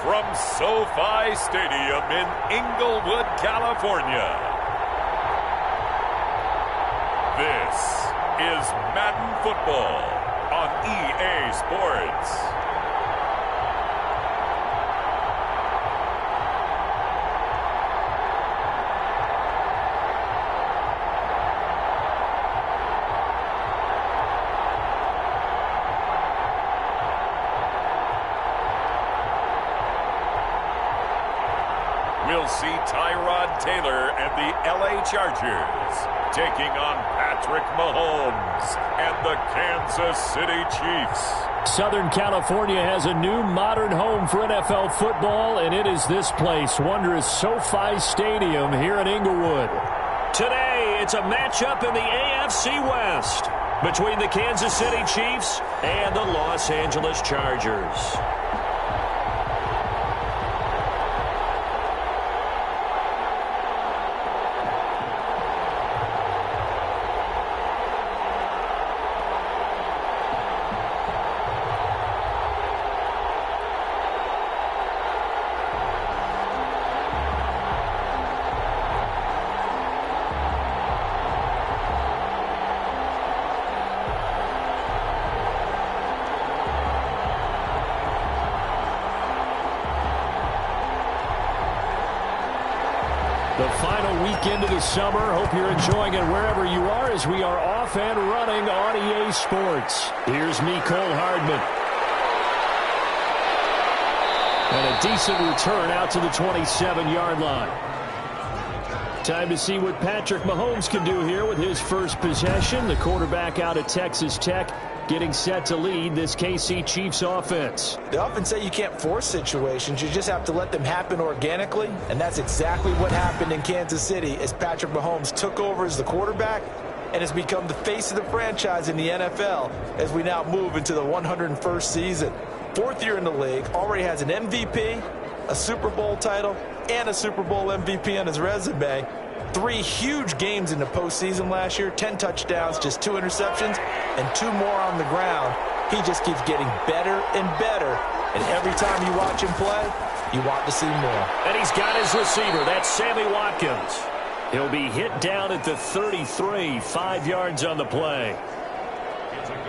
from SoFi Stadium in Inglewood, California. This is Madden Football on EA Sports. We'll see Tyrod Taylor and the LA Chargers taking on Patrick Mahomes and the Kansas City Chiefs. Southern California has a new modern home for NFL football, and it is this place, wondrous SoFi Stadium here in Inglewood. Today, it's a matchup in the AFC West between the Kansas City Chiefs and the Los Angeles Chargers. The final weekend of the summer. Hope you're enjoying it wherever you are as we are off and running on EA Sports. Here's me, Cole Hardman. And a decent return out to the 27-yard line. Time to see what Patrick Mahomes can do here with his first possession. The quarterback out of Texas Tech getting set to lead this KC Chiefs offense. They often say you can't force situations. You just have to let them happen organically. And that's exactly what happened in Kansas City as Patrick Mahomes took over as the quarterback and has become the face of the franchise in the NFL as we now move into the 101st season. Fourth year in the league, already has an MVP, a Super Bowl title, and a Super Bowl MVP on his resume. 3 huge games in the postseason last year, 10 touchdowns, just 2 interceptions, and 2 more on the ground. He just keeps getting better and better, and every time you watch him play, you want to see more. And he's got his receiver. That's Sammy Watkins. He'll be hit down at the 33, 5 yards on the play.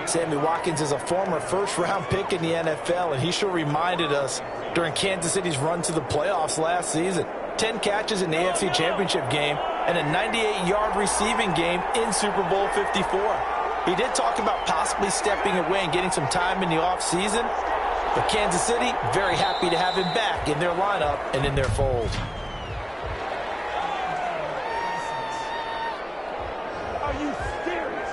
Sammy Watkins is a former first-round pick in the NFL, and he sure reminded us during Kansas City's run to the playoffs last season. 10 catches in the AFC Championship game and a 98-yard receiving game in Super Bowl 54. He did talk about possibly stepping away and getting some time in the offseason, but Kansas City very happy to have him back in their lineup and in their fold. Are you serious?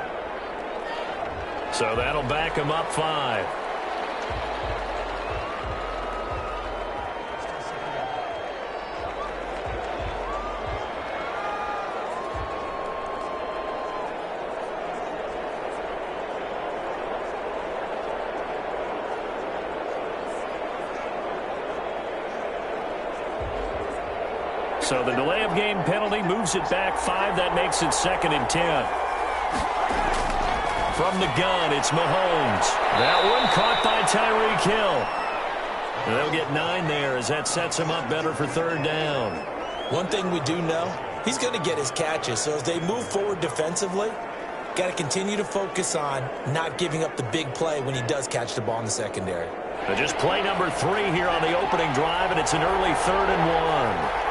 So that'll back him up 5. So the delay of game penalty moves it back 5. That makes it 2nd and 10. From the gun, it's Mahomes. That one caught by Tyreek Hill. And they'll get 9 there as that sets him up better for 3rd down. One thing we do know, he's going to get his catches. So as they move forward defensively, got to continue to focus on not giving up the big play when he does catch the ball in the secondary. But just play number 3 here on the opening drive, and it's an early 3rd and 1.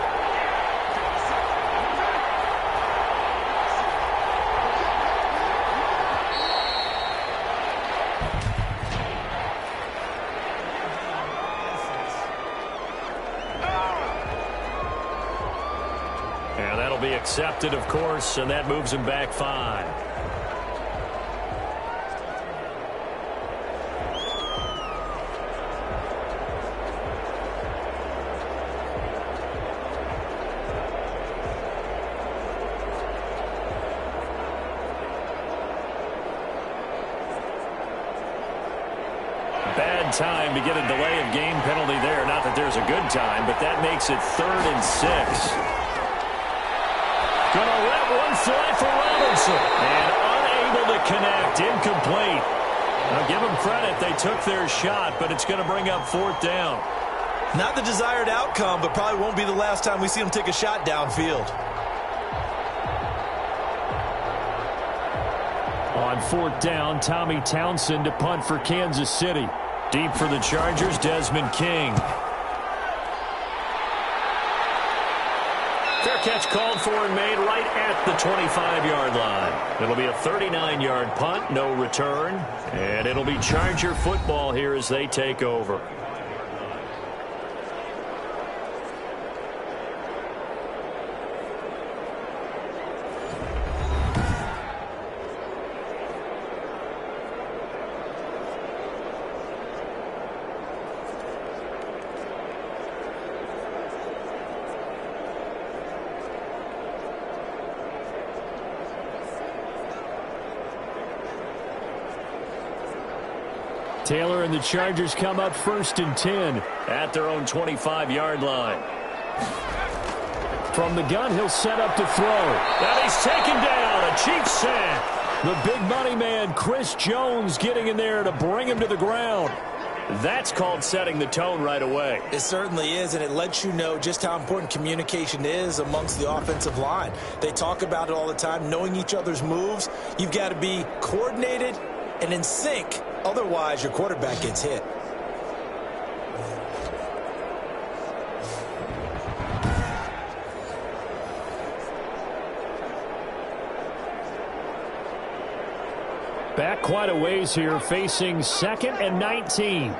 Be accepted, of course, and that moves him back 5. Bad time to get a delay of game penalty there. Not that there's a good time, but that makes it 3rd and 6. Gonna let one fly for Robinson. And unable to connect. Incomplete. Now give them credit. They took their shot, but it's going to bring up 4th down. Not the desired outcome, but probably won't be the last time we see him take a shot downfield. On fourth down, Tommy Townsend to punt for Kansas City. Deep for the Chargers, Desmond King. Fair catch called for and made right at the 25-yard line. It'll be a 39-yard punt, no return, and it'll be Charger football here as they take over. Taylor and the Chargers come up 1st and 10 at their own 25-yard line. From the gun, he'll set up to throw. And he's taken down. A Chiefs sack. The big money man, Chris Jones, getting in there to bring him to the ground. That's called setting the tone right away. It certainly is, and it lets you know just how important communication is amongst the offensive line. They talk about it all the time, knowing each other's moves. You've got to be coordinated and in sync. Otherwise, your quarterback gets hit. Back quite a ways here, facing 2nd and 19.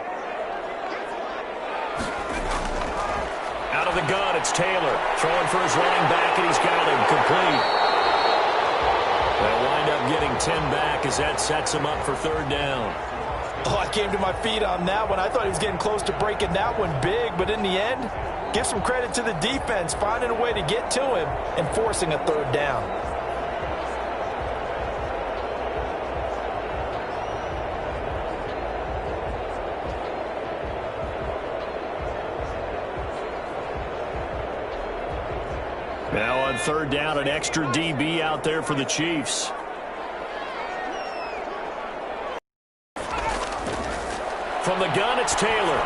Out of the gun, it's Taylor. Throwing for his running back, and he's got him complete. They'll wind up getting 10 back as that sets him up for 3rd down. Oh, I came to my feet on that one. I thought he was getting close to breaking that one big, but in the end, give some credit to the defense, finding a way to get to him and forcing a 3rd down. Now on 3rd down, an extra DB out there for the Chiefs. From the gun, it's Taylor.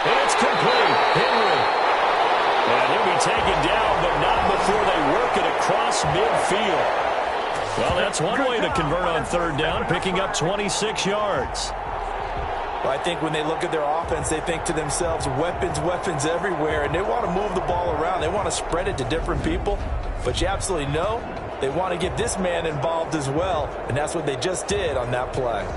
And it's complete. Henry. And he'll be taken down, but not before they work it across midfield. Well, that's one way to convert on 3rd down, picking up 26 yards. Well, I think when they look at their offense, they think to themselves, weapons, weapons everywhere, and they want to move the ball around. They want to spread it to different people, but you absolutely know they want to get this man involved as well, and that's what they just did on that play.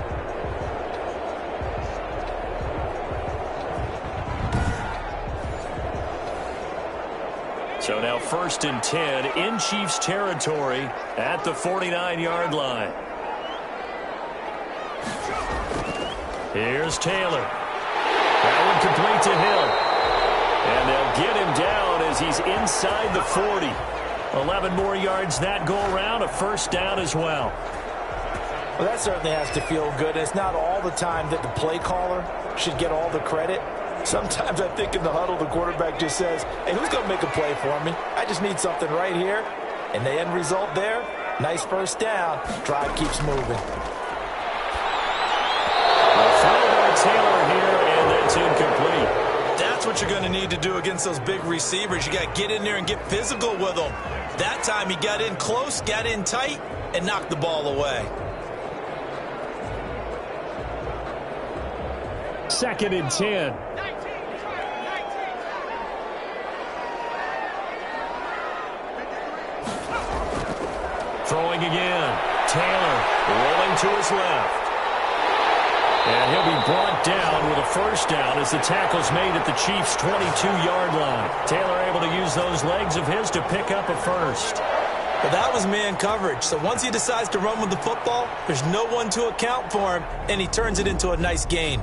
So now 1st and 10 in Chiefs territory at the 49-yard line. Here's Taylor. That one complete to Hill. And they'll get him down as he's inside the 40. 11 more yards that go around, a 1st down as well. Well, that certainly has to feel good. It's not all the time that the play caller should get all the credit. Sometimes I think in the huddle, the quarterback just says, hey, who's going to make a play for me? I just need something right here. And the end result there, nice 1st down. Drive keeps moving. Taylor here, and that's incomplete. That's what you're going to need to do against those big receivers. You got to get in there and get physical with them. That time he got in close, got in tight, and knocked the ball away. 2nd and 10. Throwing again. Taylor rolling to his left. And he'll be brought down with a 1st down as the tackle's made at the Chiefs' 22-yard line. Taylor able to use those legs of his to pick up a 1st. But that was man coverage. So once he decides to run with the football, there's no one to account for him, and he turns it into a nice gain.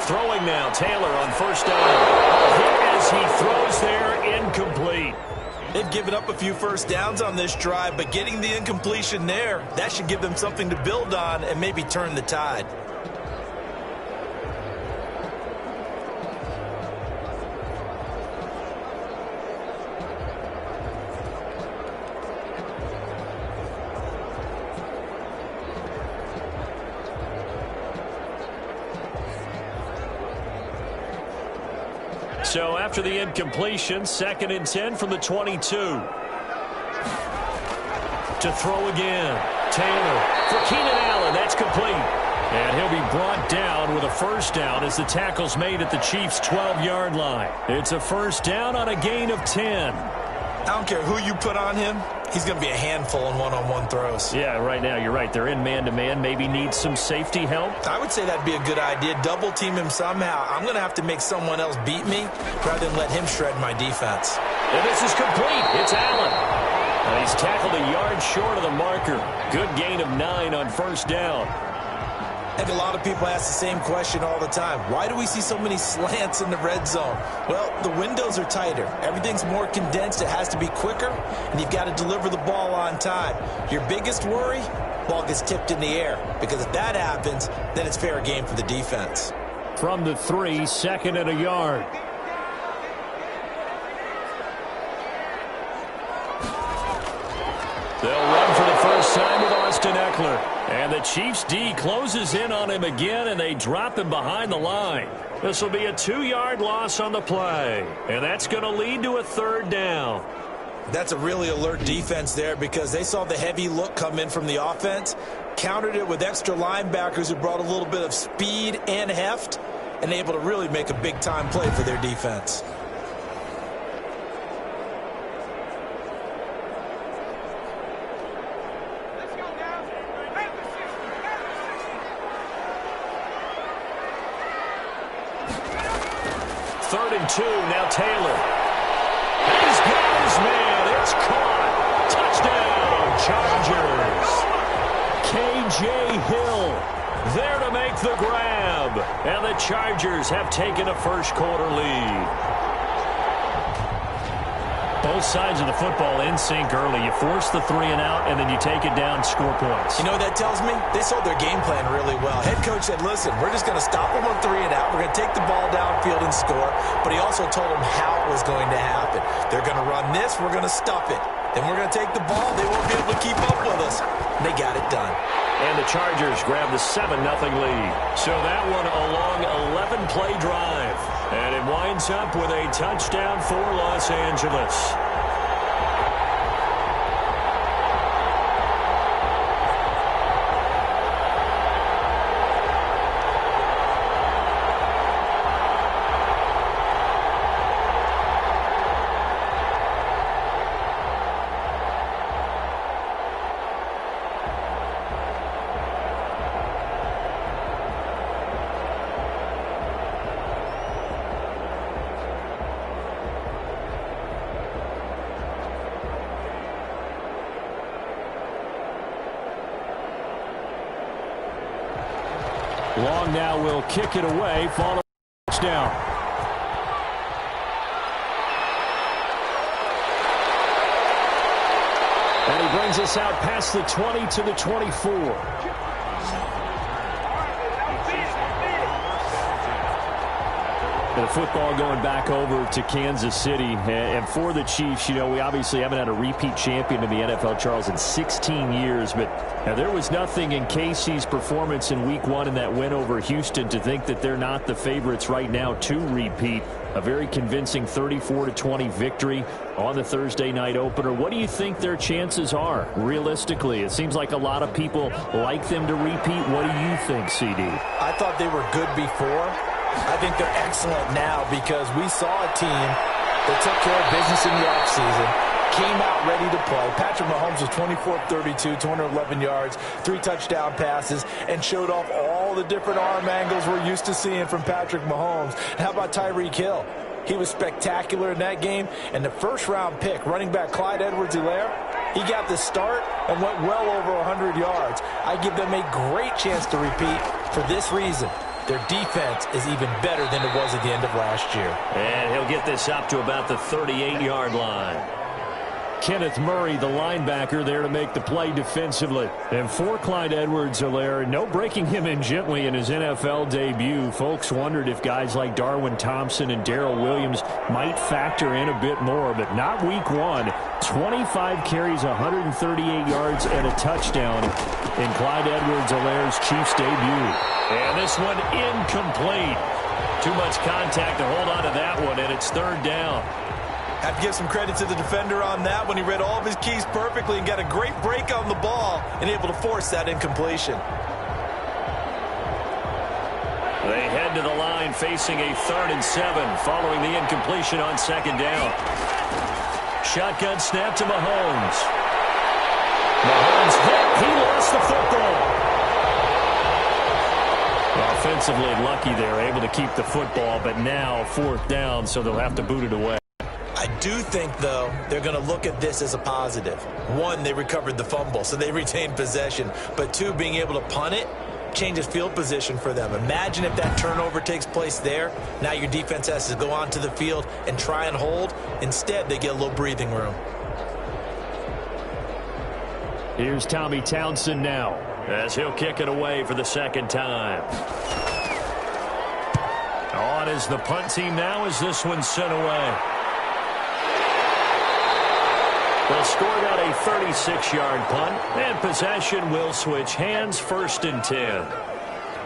Throwing now, Taylor on 1st down. A hit as he throws there, incomplete. They've given up a few first downs on this drive, but getting the incompletion there, that should give them something to build on and maybe turn the tide. So after the incompletion, 2nd and 10 from the 22. To throw again. Taylor for Keenan Allen. That's complete. And he'll be brought down with a first down as the tackle's made at the Chiefs' 12-yard line. It's a first down on a gain of 10. I don't care who you put on him. He's going to be a handful in one-on-one throws. Yeah, right now you're right. They're in man-to-man. Maybe need some safety help. I would say that'd be a good idea. Double team him somehow. I'm going to have to make someone else beat me rather than let him shred my defense. And this is complete. It's Allen. He's tackled a yard short of the marker. Good gain of 9 on first down. I think a lot of people ask the same question all the time. Why do we see so many slants in the red zone? Well, the windows are tighter. Everything's more condensed. It has to be quicker, and you've got to deliver the ball on time. Your biggest worry? Ball gets tipped in the air, because if that happens, then it's fair game for the defense. From the 3, 2nd and a yard. They'll run for the first time with Austin Eckler. And the Chiefs' D closes in on him again, and they drop him behind the line. This will be a 2-yard loss on the play. And that's going to lead to a 3rd down. That's a really alert defense there because they saw the heavy look come in from the offense, countered it with extra linebackers who brought a little bit of speed and heft, and able to really make a big-time play for their defense. Third and 2, now Taylor. He's got his man. It's caught. Touchdown, Chargers. K.J. Hill there to make the grab. And the Chargers have taken a first-quarter lead. Both sides of the football in sync early. You force the 3 and out, and then you take it down, score points. You know what that tells me? They sold their game plan really well. Head coach said, listen, we're just going to stop them on 3 and out. We're going to take the ball downfield and score. But he also told them how it was going to happen. They're going to run this. We're going to stuff it. Then we're going to take the ball. They won't be able to keep up with us. And they got it done. And the Chargers grab the 7-0 lead. So that one a long 11-play drive. And it winds up with a touchdown for Los Angeles. Long now will kick it away, following touchdown. And he brings us out past the 20 to the 24. The football going back over to Kansas City. And for the Chiefs, you know, we obviously haven't had a repeat champion in the NFL, Charles, in 16 years. But there was nothing in KC's performance in Week 1 in that win over Houston to think that they're not the favorites right now to repeat. A very convincing 34-20 victory on the Thursday night opener. What do you think their chances are, realistically? It seems like a lot of people like them to repeat. What do you think, CD? I thought they were good before. I think they're excellent now because we saw a team that took care of business in the offseason, came out ready to play. Patrick Mahomes was 24-32, 211 yards, 3 touchdown passes, and showed off all the different arm angles we're used to seeing from Patrick Mahomes. And how about Tyreek Hill? He was spectacular in that game. And the first-round pick, running back Clyde Edwards-Helaire, he got the start and went well over 100 yards. I give them a great chance to repeat for this reason. Their defense is even better than it was at the end of last year. And he'll get this up to about the 38-yard line. Kenneth Murray, the linebacker, there to make the play defensively. And for Clyde Edwards-Helaire, no breaking him in gently in his NFL debut. Folks wondered if guys like Darwin Thompson and Darrell Williams might factor in a bit more, but not week one. 25 carries, 138 yards, and a touchdown in Clyde Edwards-Helaire's Chiefs debut. And this one incomplete. Too much contact to hold on to that one, and it's third down. Have to give some credit to the defender on that one. He read all of his keys perfectly and got a great break on the ball and able to force that incompletion. They head to the line facing a 3rd and 7 following the incompletion on 2nd down. Shotgun snap to Mahomes. Mahomes hit. He lost the football. Offensively lucky they're able to keep the football, but now 4th down, so they'll have to boot it away. I do think, though, they're going to look at this as a positive. 1, they recovered the fumble, so they retained possession. But 2, being able to punt it changes field position for them. Imagine if that turnover takes place there. Now your defense has to go onto the field and try and hold. Instead, they get a little breathing room. Here's Tommy Townsend now, as he'll kick it away for the 2nd time. On is the punt team now as this one's sent away. They'll score out a 36-yard punt, and possession will switch hands, 1st and 10.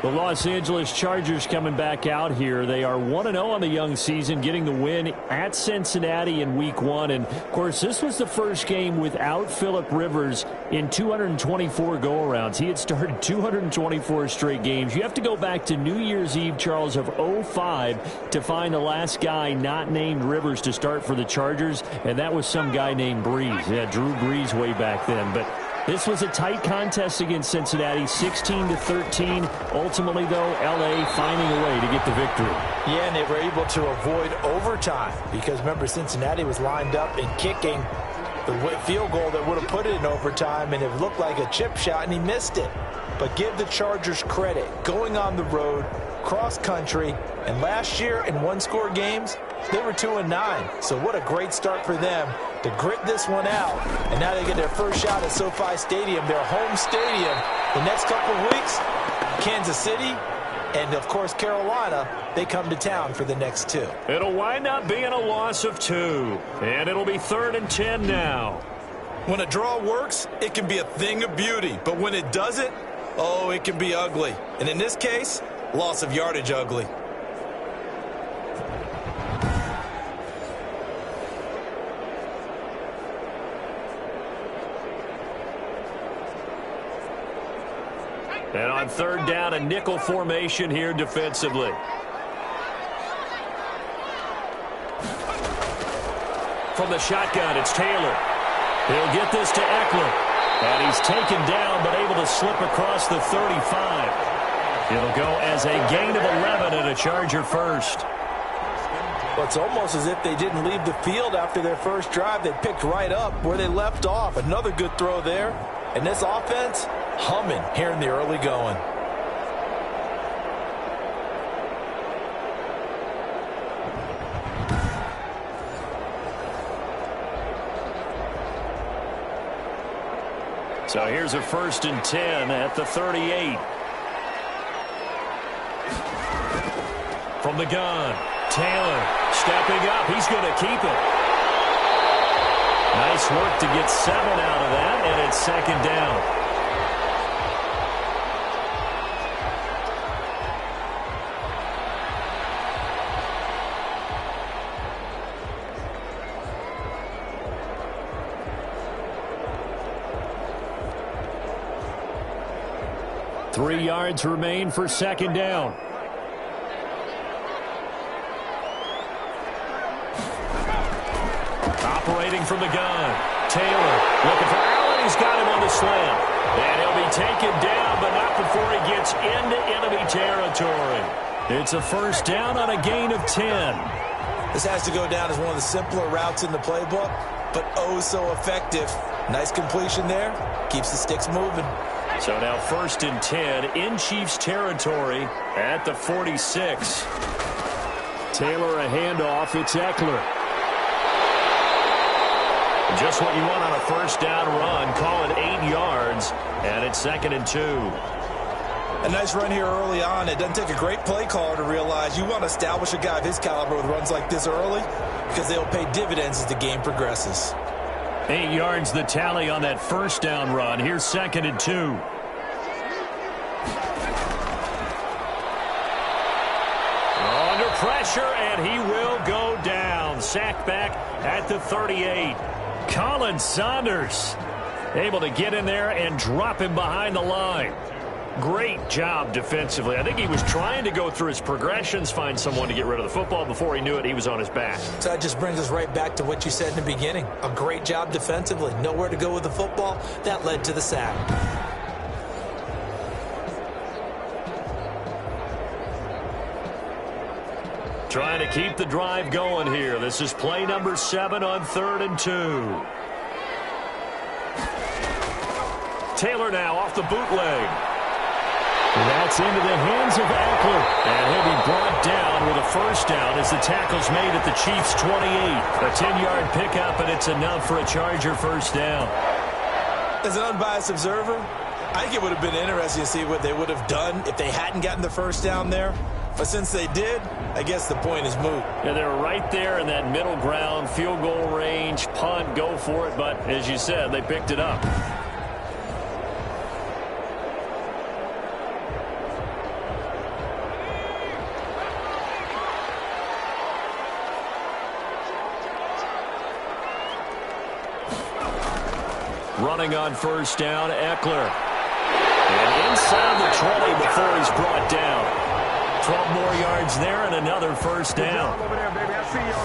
The Los Angeles Chargers coming back out here. They are 1-0 on the young season, getting the win at Cincinnati in week 1. And, of course, this was the first game without Phillip Rivers in 224 go-arounds. He had started 224 straight games. You have to go back to New Year's Eve, Charles, of 2005 to find the last guy not named Rivers to start for the Chargers, and that was some guy named Brees. Yeah, Drew Brees way back then. But this was a tight contest against Cincinnati, 16-13. Ultimately, though, L.A. finding a way to get the victory. Yeah, and they were able to avoid overtime because, remember, Cincinnati was lined up and kicking the field goal that would have put it in overtime, and it looked like a chip shot, and he missed it. But give the Chargers credit. Going on the road, cross-country, and last year in one-score games, they were 2-9. So what a great start for them to grit this one out. And now they get their first shot at SoFi Stadium, their home stadium. The next couple of weeks, Kansas City and, of course, Carolina, they come to town for the next 2. It'll wind up being a loss of 2. And it'll be 3rd and 10 now. When a draw works, it can be a thing of beauty. But when it doesn't, oh, it can be ugly. And in this case, loss of yardage ugly. And on 3rd down, a nickel formation here defensively. From the shotgun, it's Taylor. He'll get this to Eckler. And he's taken down, but able to slip across the 35. It'll go as a gain of 11 and a Charger first. Well, it's almost as if they didn't leave the field after their first drive. They picked right up where they left off. Another good throw there. And this offense, humming here in the early going. So here's a 1st and 10 at the 38. From the gun, Taylor stepping up. He's going to keep it. Nice work to get 7 out of that, and it's 2nd down. Three yards remain for 2nd down. Operating from the gun. Taylor looking for Allen. He's got him on the slant. And he'll be taken down, but not before he gets into enemy territory. It's a 1st down on a gain of 10. This has to go down as one of the simpler routes in the playbook, but oh so effective. Nice completion there. Keeps the sticks moving. So now 1st and 10 in Chiefs territory at the 46. Taylor a handoff. It's Eckler. Just what you want on a first down run. Call it 8 yards, and it's 2nd and 2. A nice run here early on. It doesn't take a great play caller to realize you want to establish a guy of his caliber with runs like this early because they'll pay dividends as the game progresses. 8 yards the tally on that first down run. Here's 2nd and 2. Under pressure, and he will go down. Sacked back at the 38. Colin Saunders able to get in there and drop him behind the line. Great job defensively. I think he was trying to go through his progressions, find someone to get rid of the football. Before he knew it, he was on his back. So that just brings us right back to what you said in the beginning. A great job defensively. Nowhere to go with the football. That led to the sack. Trying to keep the drive going here. This is play number 7 on 3rd and 2. Taylor now off the bootleg. That's into the hands of Eckler. And he'll be brought down with a first down as the tackle's made at the Chiefs' 28. A 10-yard pickup, and it's enough for a Charger first down. As an unbiased observer, I think it would have been interesting to see what they would have done if they hadn't gotten the first down there. But since they did, I guess the point is moot. Yeah, they're right there in that middle ground, field goal range, punt, go for it. But as you said, they picked it up. Running on first down, Eckler. And inside the 20 before he's brought down. 12 more yards there and another first down.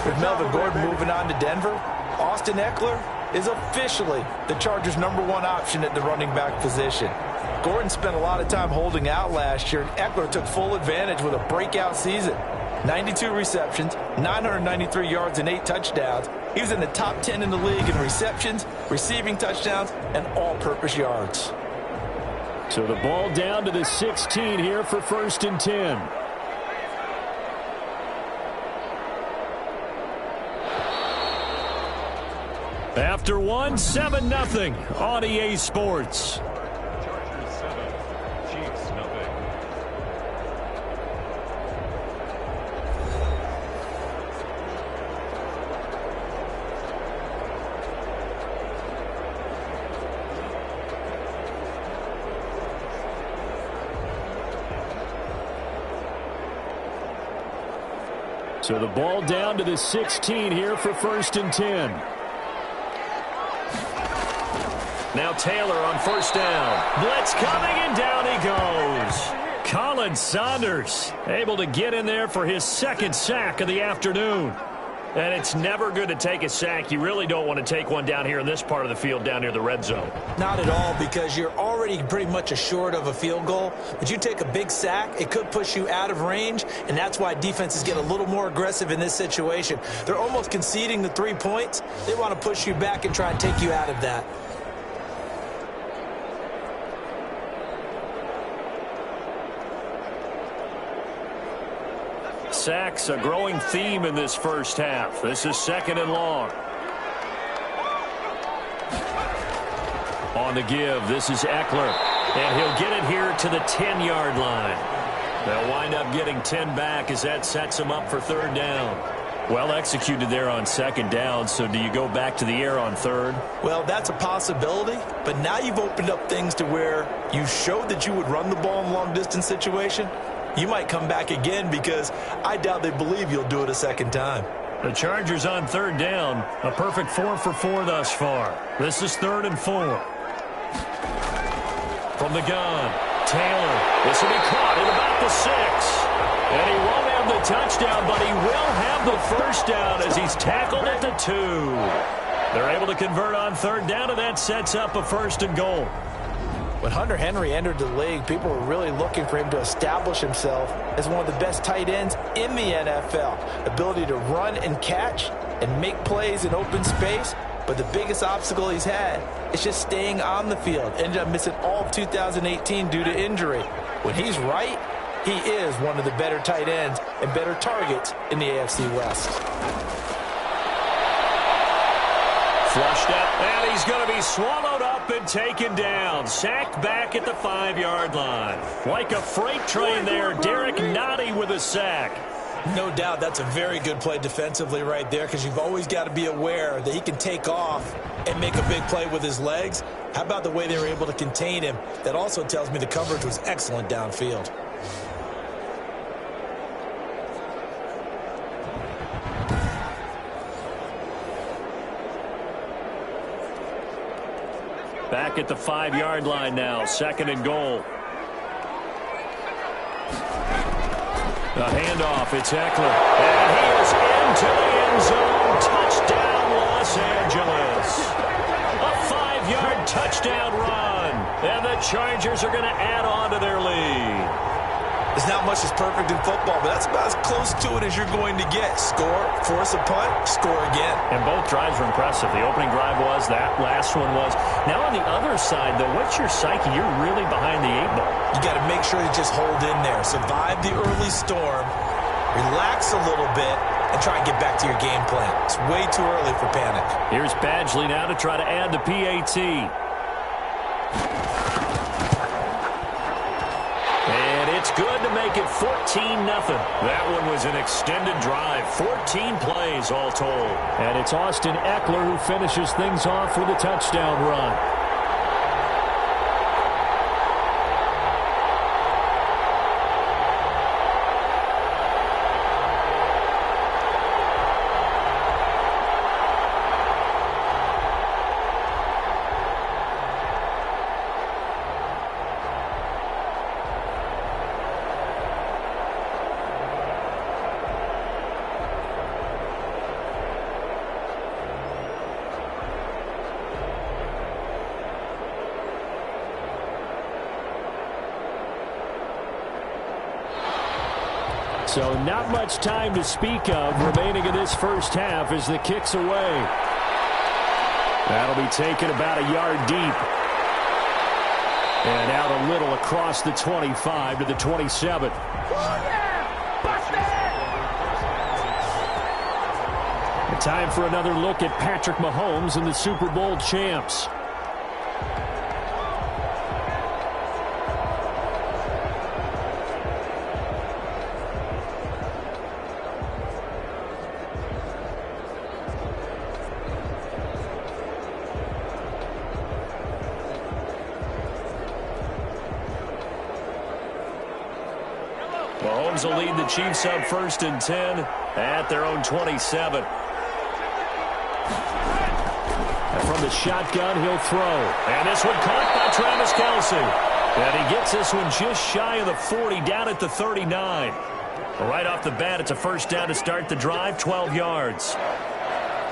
With Melvin Gordon moving on to Denver, Austin Eckler is officially the Chargers' #1 option at the running back position. Gordon spent a lot of time holding out last year, and Eckler took full advantage with a breakout season. 92 receptions, 993 yards, and 8 touchdowns. He was in the top 10 in the league in receptions, receiving touchdowns, and all-purpose yards. So the ball down to the 16 here for 1st and 10. After 1, 7-0 on EA Sports. Chargers 7, Chiefs 0. So the ball down to the 16 here for 1st and 10. Now Taylor on first down. Blitz coming, and down he goes. Colin Saunders able to get in there for his 2nd sack of the afternoon. And it's never good to take a sack. You really don't want to take one down here in this part of the field down near the red zone. Not at all, because you're already pretty much assured of a field goal. But you take a big sack, it could push you out of range, and that's why defenses get a little more aggressive in this situation. They're almost conceding the 3 points. They want to push you back and try and take you out of that. Sacks, a growing theme in this first half. This is 2nd and long. On the give, this is Eckler. And he'll get it here to the 10-yard line. They'll wind up getting 10 back as that sets him up for 3rd down. Well executed there on 2nd down, so do you go back to the air on 3rd? Well, that's a possibility, but now you've opened up things to where you showed that you would run the ball in a long-distance situation. You might come back again because I doubt they believe you'll do it a 2nd time. The Chargers on 3rd down. A perfect 4 for 4 thus far. This is 3rd and 4. From the gun, Taylor. This will be caught at about the 6. And he won't have the touchdown, but he will have the first down as he's tackled at the 2. They're able to convert on 3rd down, and that sets up a 1st and goal. When Hunter Henry entered the league, people were really looking for him to establish himself as one of the best tight ends in the NFL. Ability to run and catch and make plays in open space. But the biggest obstacle he's had is just staying on the field. Ended up missing all of 2018 due to injury. When he's right, he is one of the better tight ends and better targets in the AFC West. Flushed out, and he's going to be swallowed up and taken down. Sacked back at the 5-yard line. Like a freight train there, Derek Nottie with a sack. No doubt that's a very good play defensively right there, because you've always got to be aware that he can take off and make a big play with his legs. How about the way they were able to contain him? That also tells me the coverage was excellent downfield. Back at the 5-yard line now, 2nd and goal. The handoff, it's Eckler. And he is into the end zone. Touchdown, Los Angeles. A 5-yard touchdown run. And the Chargers are going to add on to their lead. There's not much that's perfect in football, but that's about as close to it as you're going to get. Score, force a punt, score again. And both drives were impressive. The opening drive was, that last one was. Now on the other side, though, what's your psyche? You're really behind the 8 ball. You got to make sure you just hold in there. Survive the early storm, relax a little bit, and try and get back to your game plan. It's way too early for panic. Here's Badgley now to try to add the PAT. It's good to make it 14-0. That one was an extended drive. 14 plays all told. And it's Austin Eckler who finishes things off with a touchdown run. So not much time to speak of remaining in this first half as the kick's away. That'll be taken about a yard deep. And out a little across the 25 to the 27. Time for another look at Patrick Mahomes and the Super Bowl champs. Mahomes will lead the Chiefs up 1st and 10 at their own 27. And from the shotgun, he'll throw. And this one caught by Travis Kelce. And he gets this one just shy of the 40, down at the 39. Right off the bat, it's a first down to start the drive, 12 yards.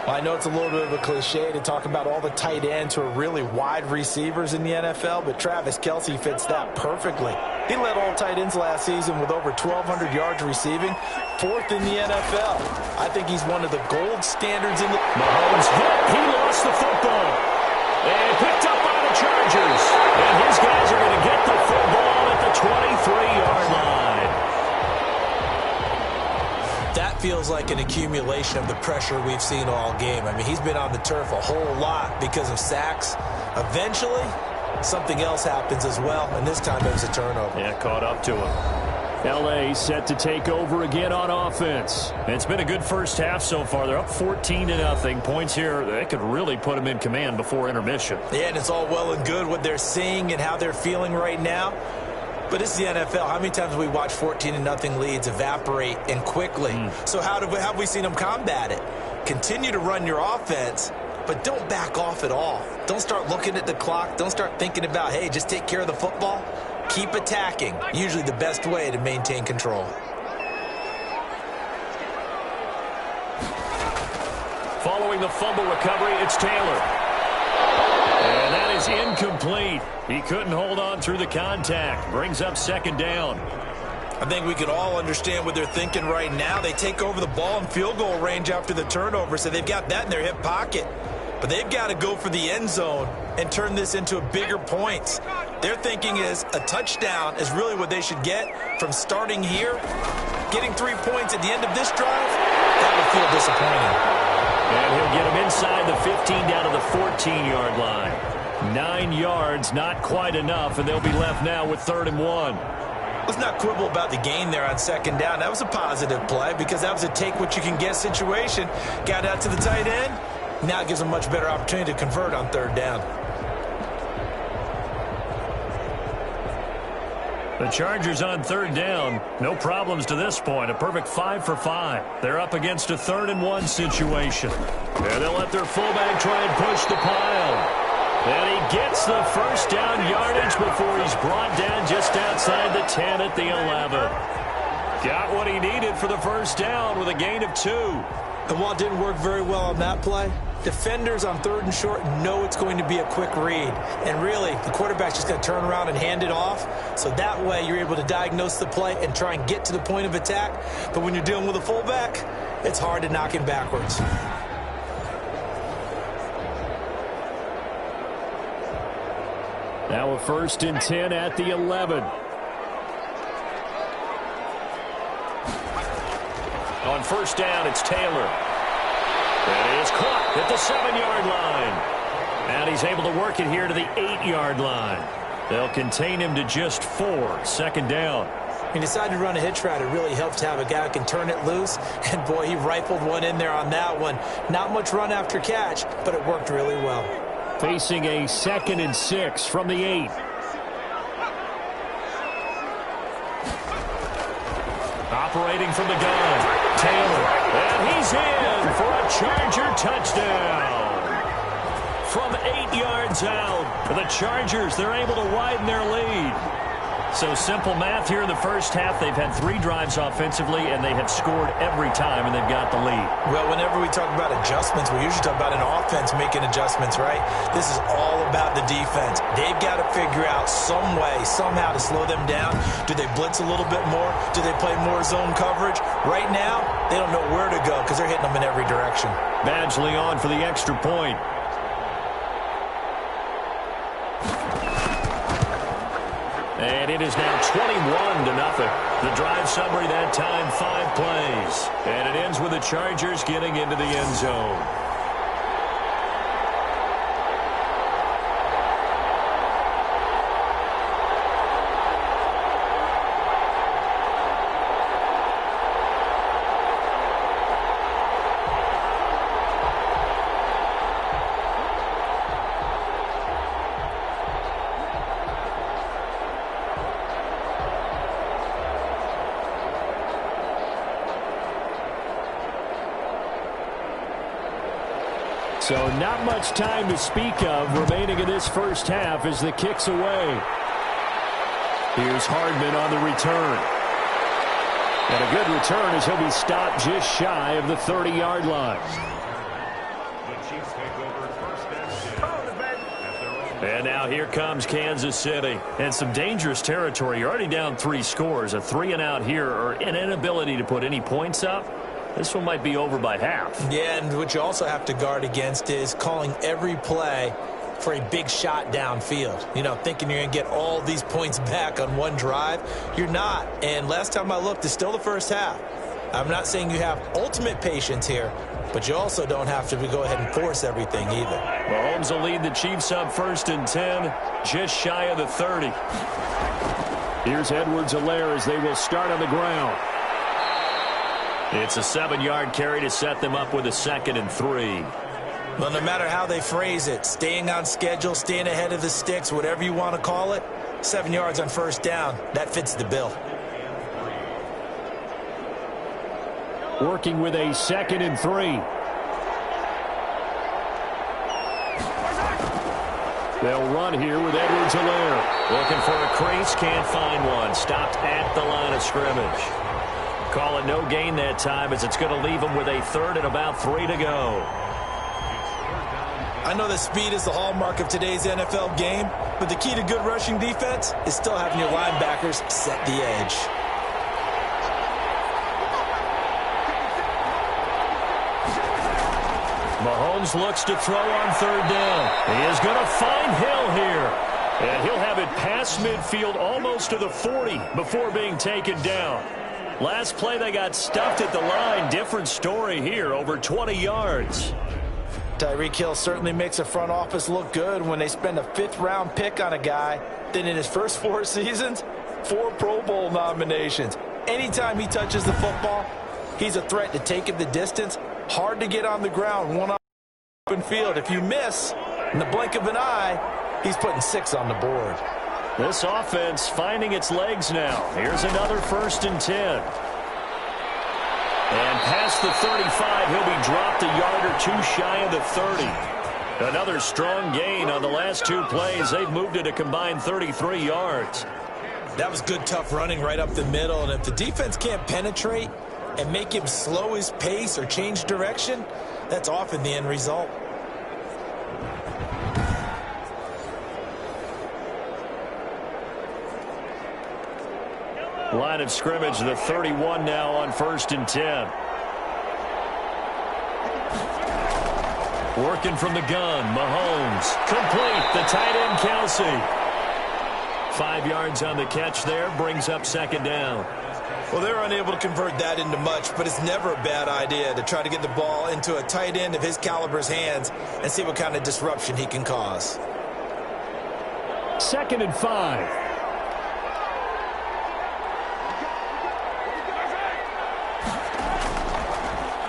Well, I know it's a little bit of a cliche to talk about all the tight ends who are really wide receivers in the NFL, but Travis Kelce fits that perfectly. He led all tight ends last season with over 1,200 yards receiving, 4th in the NFL. I think he's one of the gold standards in the... Mahomes hit. He lost the football. And picked up by the Chargers. And his guys are going to get the football at the 23-yard line. That feels like an accumulation of the pressure we've seen all game. I mean, he's been on the turf a whole lot because of sacks. Eventually, something else happens as well, and this time it was a turnover. Yeah, caught up to him. L.A. set to take over again on offense. It's been a good first half so far. They're up 14-0. Points here, they could really put them in command before intermission. Yeah, and it's all well and good what they're seeing and how they're feeling right now. But it's the NFL. How many times have we watched 14-0 leads evaporate and quickly? So how have we seen them combat it? Continue to run your offense, but don't back off at all. Don't start looking at the clock. Don't start thinking about, hey, just take care of the football. Keep attacking. Usually the best way to maintain control. Following the fumble recovery, it's Taylor. And that is incomplete. He couldn't hold on through the contact. Brings up 2nd down. I think we can all understand what they're thinking right now. They take over the ball in field goal range after the turnover, so they've got that in their hip pocket. But they've got to go for the end zone and turn this into a bigger points. Their thinking is a touchdown is really what they should get from starting here. Getting 3 points at the end of this drive, that would feel disappointing. And he'll get him inside the 15 down to the 14-yard line. 9 yards, not quite enough, and they'll be left now with 3rd and 1. Let's not quibble about the gain there on 2nd down. That was a positive play because that was a take-what-you-can-get situation. Got out to the tight end. Now it gives them a much better opportunity to convert on 3rd down. The Chargers on 3rd down. No problems to this point. A perfect 5 for 5. They're up against a 3rd and 1 situation. And they'll let their fullback try and push the pile. And he gets the 1st down yardage before he's brought down just outside the 10 at the 11. Got what he needed for the 1st down with a gain of 2. And while it didn't work very well on that play, defenders on 3rd and short know it's going to be a quick read. And really, the quarterback's just going to turn around and hand it off. So that way you're able to diagnose the play and try and get to the point of attack. But when you're dealing with a fullback, it's hard to knock him backwards. Now a 1st and 10 at the 11. On 1st down, it's Taylor. And he is caught at the 7-yard line. And he's able to work it here to the 8-yard line. They'll contain him to just 4. 2nd down. He decided to run a hitch route. It really helps to have a guy who can turn it loose. And, boy, he rifled one in there on that one. Not much run after catch, but it worked really well. Facing a 2nd and 6 from the 8. Operating from the gun, Taylor. And he's in for a Charger touchdown. From 8 yards out, the Chargers, they're able to widen their lead. So simple math here in the 1st half. They've had 3 drives offensively, and they have scored every time, and they've got the lead. Well, whenever we talk about adjustments, we usually talk about an offense making adjustments, right? This is all about the defense. They've got to figure out some way, somehow to slow them down. Do they blitz a little bit more? Do they play more zone coverage? Right now, they don't know where to go because they're hitting them in every direction. Badgley on for the extra point. And it is now 21-0. The drive summary that time, 5 plays. And it ends with the Chargers getting into the end zone. So not much time to speak of remaining in this 1st half as the kick's away. Here's Hardman on the return. And a good return as he'll be stopped just shy of the 30-yard line. And now here comes Kansas City. And some dangerous territory. You're already down 3 scores. A 3-and-out here, or an inability to put any points up. This one might be over by half. Yeah, and what you also have to guard against is calling every play for a big shot downfield. You know, thinking you're going to get all these points back on one drive. You're not. And last time I looked, it's still the 1st half. I'm not saying you have ultimate patience here, but you also don't have to go ahead and force everything either. Mahomes will lead the Chiefs up 1st and 10, just shy of the 30. Here's Edwards-Helaire as they will start on the ground. It's a 7-yard carry to set them up with a 2nd and 3. Well, no matter how they phrase it, staying on schedule, staying ahead of the sticks, whatever you want to call it, 7 yards on 1st down, that fits the bill. Working with a 2nd and 3. They'll run here with Edwards-Helaire. Looking for a crease, can't find one. Stopped at the line of scrimmage. Call it no gain that time as it's going to leave them with a 3rd and about 3 to go. I know that speed is the hallmark of today's NFL game, but the key to good rushing defense is still having your linebackers set the edge. Mahomes looks to throw on 3rd down. He is going to find Hill here. And he'll have it past midfield almost to the 40 before being taken down. Last play, they got stuffed at the line. Different story here, over 20 yards. Tyreek Hill certainly makes the front office look good when they spend a 5th-round pick on a guy. Then in his first 4 seasons, 4 Pro Bowl nominations. Anytime he touches the football, he's a threat to take it the distance. Hard to get on the ground, one on the open field. If you miss, in the blink of an eye, he's putting 6 on the board. This offense finding its legs now. Here's another 1st and 10. And past the 35, he'll be dropped a yard or 2 shy of the 30. Another strong gain on the last 2 plays. They've moved it a combined 33 yards. That was good, tough running right up the middle. And if the defense can't penetrate and make him slow his pace or change direction, that's often the end result. Line of scrimmage, the 31 now on 1st and 10. Working from the gun, Mahomes. Complete, the tight end, Kelsey. 5 yards on the catch there, brings up 2nd down. Well, they're unable to convert that into much, but it's never a bad idea to try to get the ball into a tight end of his caliber's hands and see what kind of disruption he can cause. 2nd and 5.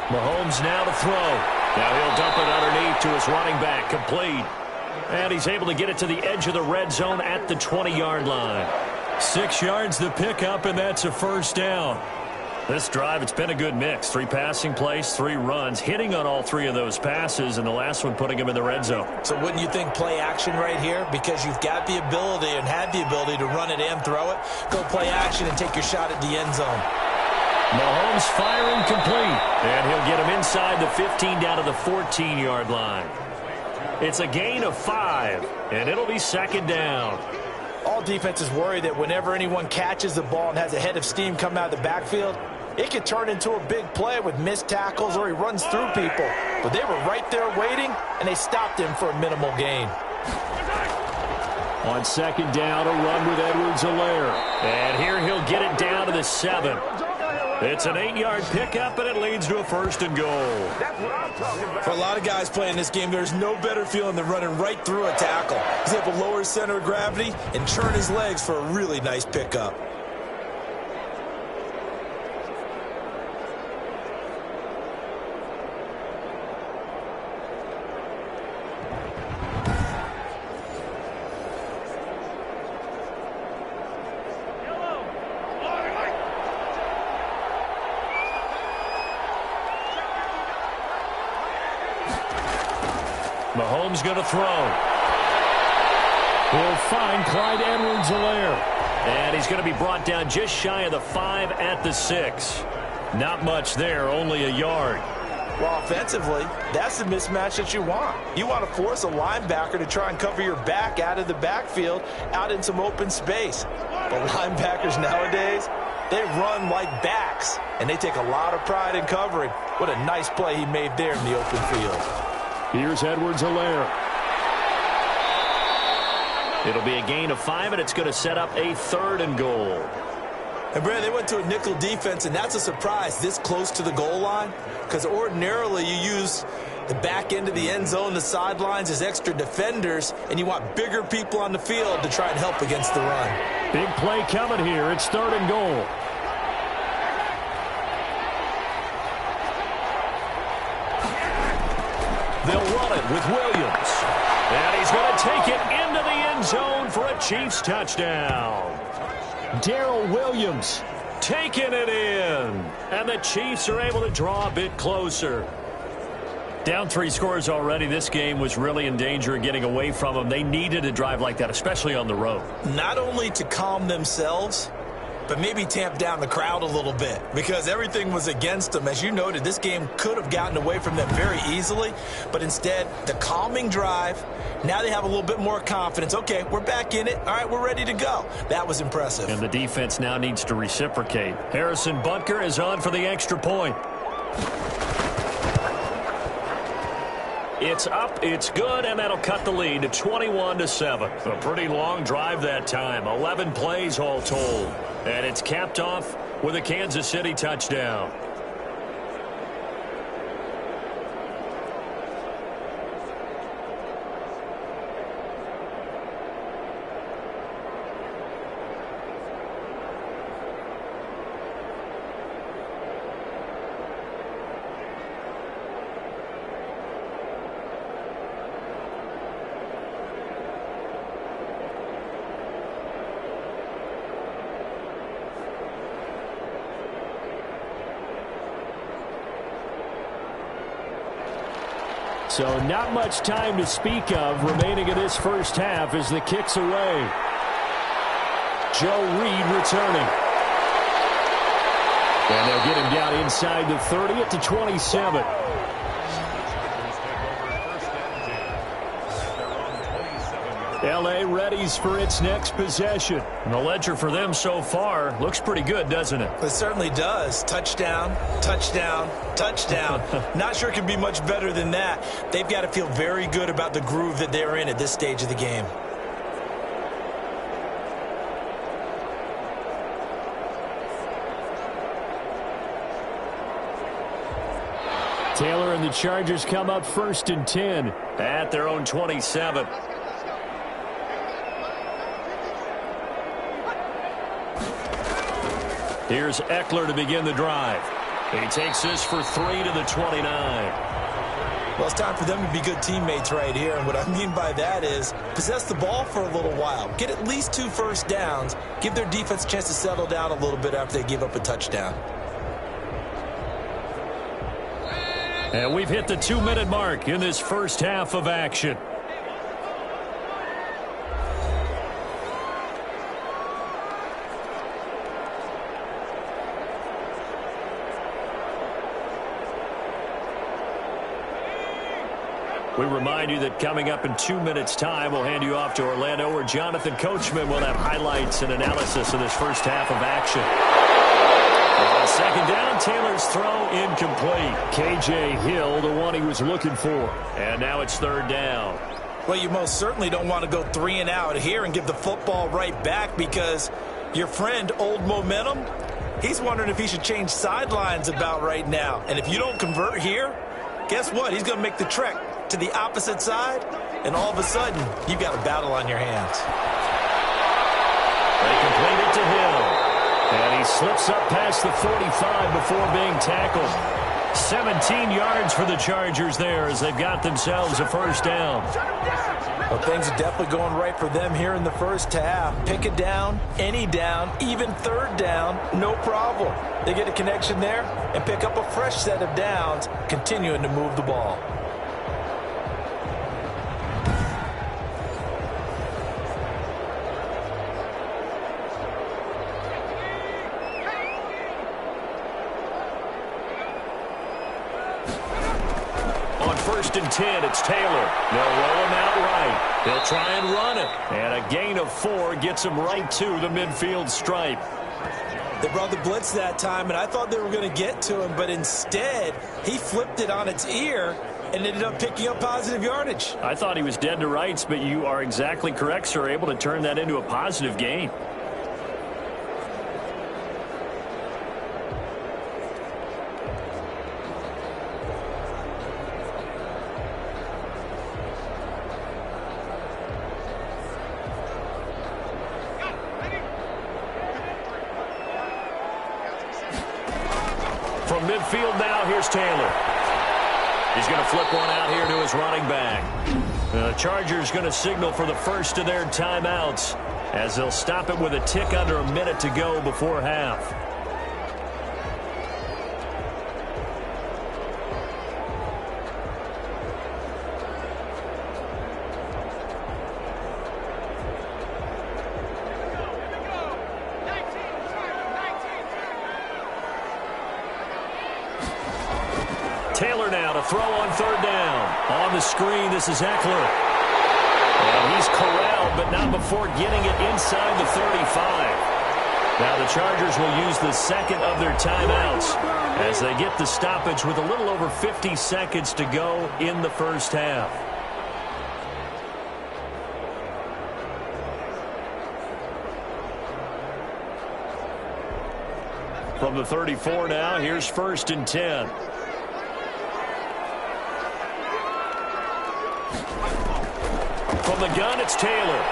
Mahomes now to throw. Now he'll dump it underneath to his running back, complete. And he's able to get it to the edge of the red zone at the 20-yard line. 6 yards the pickup, and that's a 1st down. This drive, it's been a good mix. 3 passing plays, 3 runs, hitting on all 3 of those passes, and the last one putting him in the red zone. So wouldn't you think play action right here? Because you've got the ability and had the ability to run it and throw it. Go play action and take your shot at the end zone. Mahomes firing complete, and he'll get him inside the 15 down to the 14-yard line. It's a gain of 5, and it'll be 2nd down. All defenses worry that whenever anyone catches the ball and has a head of steam come out of the backfield, it could turn into a big play with missed tackles or he runs through people. But they were right there waiting, and they stopped him for a minimal gain. On 2nd down, a run with Edwards-Helaire. And here he'll get it down to the 7. It's an 8-yard pickup, and it leads to a 1st and goal. For a lot of guys playing this game, there's no better feeling than running right through a tackle. He's able to lower his center of gravity and churn his legs for a really nice pickup. Mahomes going to throw. He'll find Clyde Edwards-Helaire. And he's going to be brought down just shy of the 5 at the 6. Not much there, only a yard. Well, offensively, that's the mismatch that you want. You want to force a linebacker to try and cover your back out of the backfield, out in some open space. But linebackers nowadays, they run like backs, and they take a lot of pride in covering. What a nice play he made there in the open field. Here's Edwards-Helaire. It'll be a gain of 5, and it's going to set up a 3rd and goal. And, Brad, they went to a nickel defense, and that's a surprise this close to the goal line, because ordinarily you use the back end of the end zone, the sidelines as extra defenders, and you want bigger people on the field to try and help against the run. Big play coming here. It's 3rd and goal. They'll run it with Williams. And he's going to take it into the end zone for a Chiefs touchdown. Darrell Williams taking it in. And the Chiefs are able to draw a bit closer. Down 3 scores already. This game was really in danger of getting away from them. They needed a drive like that, especially on the road. Not only to calm themselves, but maybe tamp down the crowd a little bit, because everything was against them. As you noted, this game could have gotten away from them very easily, but instead, the calming drive, now they have a little bit more confidence. Okay, we're back in it. All right, we're ready to go. That was impressive. And the defense now needs to reciprocate. Harrison Butker is on for the extra point. It's up, it's good, and that'll cut the lead to 21-7. A pretty long drive that time, 11 plays all told. And it's capped off with a Kansas City touchdown. So not much time to speak of remaining in this first half as the kick's away. Joe Reed returning. And they'll get him down inside the 30 at the 27. L.A. readies for its next possession. And the ledger for them so far looks pretty good, doesn't it? It certainly does. Touchdown, touchdown, touchdown. Not sure it can be much better than that. They've got to feel very good about the groove that they're in at this stage of the game. Taylor and the Chargers come up 1st and 10 at their own 27. Here's Eckler to begin the drive. He takes this for 3 to the 29. Well, it's time for them to be good teammates right here. And what I mean by that is possess the ball for a little while. Get at least 2 first downs. Give their defense a chance to settle down a little bit after they give up a touchdown. And we've hit the 2-minute mark in this first half of action. We remind you that coming up in 2 minutes' time, we'll hand you off to Orlando, where Jonathan Coachman will have highlights and analysis of this first half of action. On second down, Taylor's throw incomplete. K.J. Hill, the one he was looking for. And now it's 3rd down. Well, you most certainly don't want to go 3 and out here and give the football right back, because your friend, Old Momentum, he's wondering if he should change sidelines about right now. And if you don't convert here, guess what? He's going to make the trek to the opposite side, and all of a sudden, you've got a battle on your hands. They complete it to Hill. And he slips up past the 45 before being tackled. 17 yards for the Chargers there as they've got themselves a first down. Well, things are definitely going right for them here in the first half. Pick a down, any down, even 3rd down, no problem. They get a connection there and pick up a fresh set of downs, continuing to move the ball. On 1st and 10, it's Taylor. They'll roll him out right. They'll try and run it. And a gain of 4 gets him right to the midfield stripe. They brought the blitz that time, and I thought they were going to get to him, but instead, he flipped it on its ear and ended up picking up positive yardage. I thought he was dead to rights, but you are exactly correct, sir, able to turn that into a positive gain. From midfield now, here's Taylor. He's going to flip one out here to his running back. The Chargers going to signal for the first of their timeouts as they'll stop it with a tick under a minute to go before half. Taylor now to throw on 3rd down. On the screen, this is Eckler. And he's corralled, but not before getting it inside the 35. Now the Chargers will use the second of their timeouts as they get the stoppage with a little over 50 seconds to go in the first half. From the 34 now, here's 1st and 10. From the gun, it's Taylor.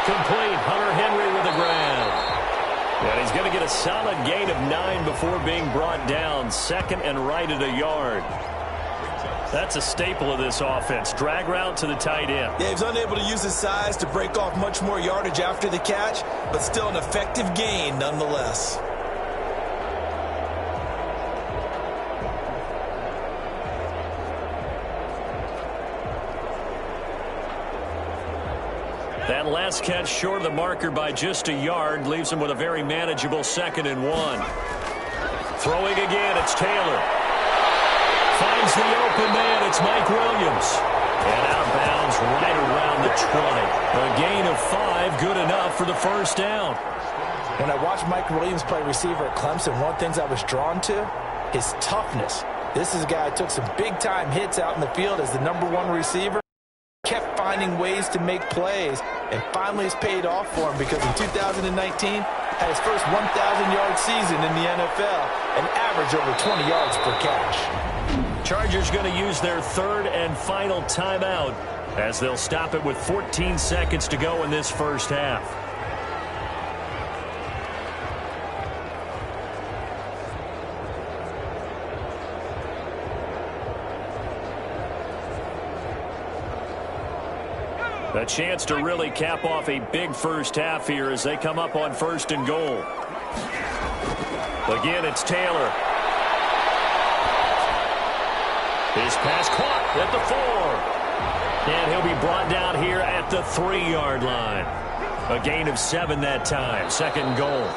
Complete. Hunter Henry with the grab. And he's going to get a solid gain of 9 before being brought down. 2nd and right at a yard. That's a staple of this offense. Drag route to the tight end. Yeah, he's unable to use his size to break off much more yardage after the catch, but still an effective gain nonetheless. That last catch short of the marker by just a yard leaves him with a very manageable 2nd and 1. Throwing again, it's Taylor. Finds the open man. It's Mike Williams. And out of bounds right around the 20. A gain of 5, good enough for the 1st down. When I watched Mike Williams play receiver at Clemson, one of the things I was drawn to, his toughness. This is a guy who took some big-time hits out in the field as the #1 receiver. Kept finding ways to make plays, and finally it's paid off for him because in 2019 had his first 1,000-yard season in the NFL and averaged over 20 yards per catch. Chargers going to use their 3rd and final timeout as they'll stop it with 14 seconds to go in this 1st half. A chance to really cap off a big 1st half here as they come up on 1st and goal. Again, it's Taylor. His pass caught at the 4. And he'll be brought down here at the 3-yard line. A gain of 7 that time. 2nd goal.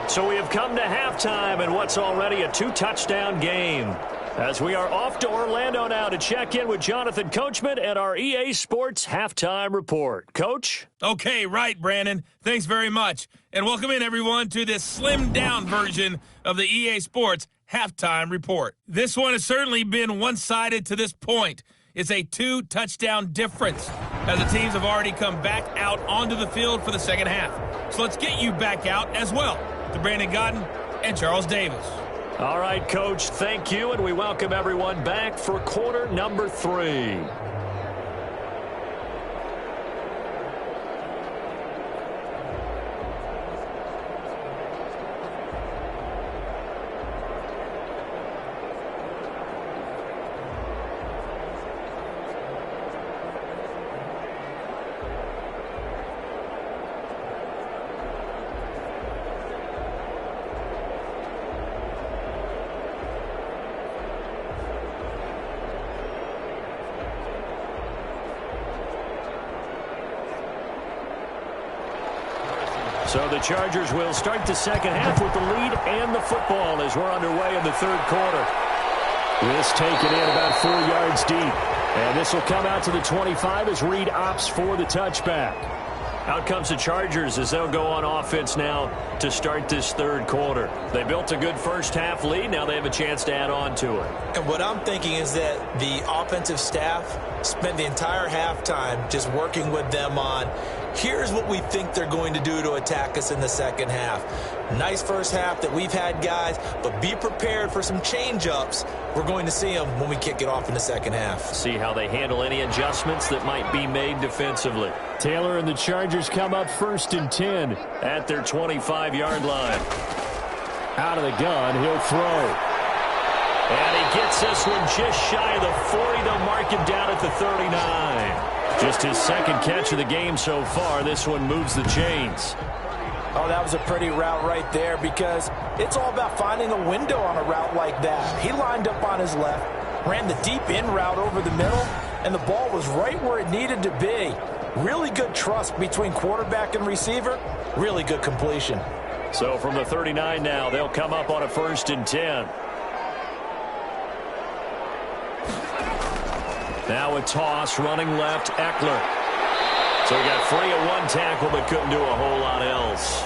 So we have come to halftime in what's already a 2-touchdown game. As we are off to Orlando now to check in with Jonathan Coachman and our EA Sports Halftime Report. Coach? Okay, right, Brandon. Thanks very much. And welcome in, everyone, to this slimmed-down version of the EA Sports Halftime Report. This one has certainly been one-sided to this point. It's a 2-touchdown difference as the teams have already come back out onto the field for the 2nd half. So let's get you back out as well to Brandon Godden and Charles Davis. All right, Coach, thank you, and we welcome everyone back for quarter number 3. So the Chargers will start the 2nd half with the lead and the football as we're underway in the 3rd quarter. This taken in about 4 yards deep. And this will come out to the 25 as Reed opts for the touchback. Out comes the Chargers as they'll go on offense now to start this 3rd quarter. They built a good 1st half lead. Now they have a chance to add on to it. And what I'm thinking is that the offensive staff spent the entire halftime just working with them on, here's what we think they're going to do to attack us in the 2nd half. Nice 1st half that we've had, guys, but be prepared for some change-ups. We're going to see them when we kick it off in the 2nd half. See how they handle any adjustments that might be made defensively. Taylor and the Chargers come up 1st and 10 at their 25-yard line. Out of the gun, he'll throw. And he gets this one just shy of the 40. They'll mark him down at the 39. Just his 2nd catch of the game so far. This one moves the chains. Oh, that was a pretty route right there because it's all about finding a window on a route like that. He lined up on his left, ran the deep in route over the middle, and the ball was right where it needed to be. Really good trust between quarterback and receiver. Really good completion. So from the 39 now, they'll come up on a 1st and 10. Now a toss, running left, Eckler. So he got free of 1 tackle, but couldn't do a whole lot else.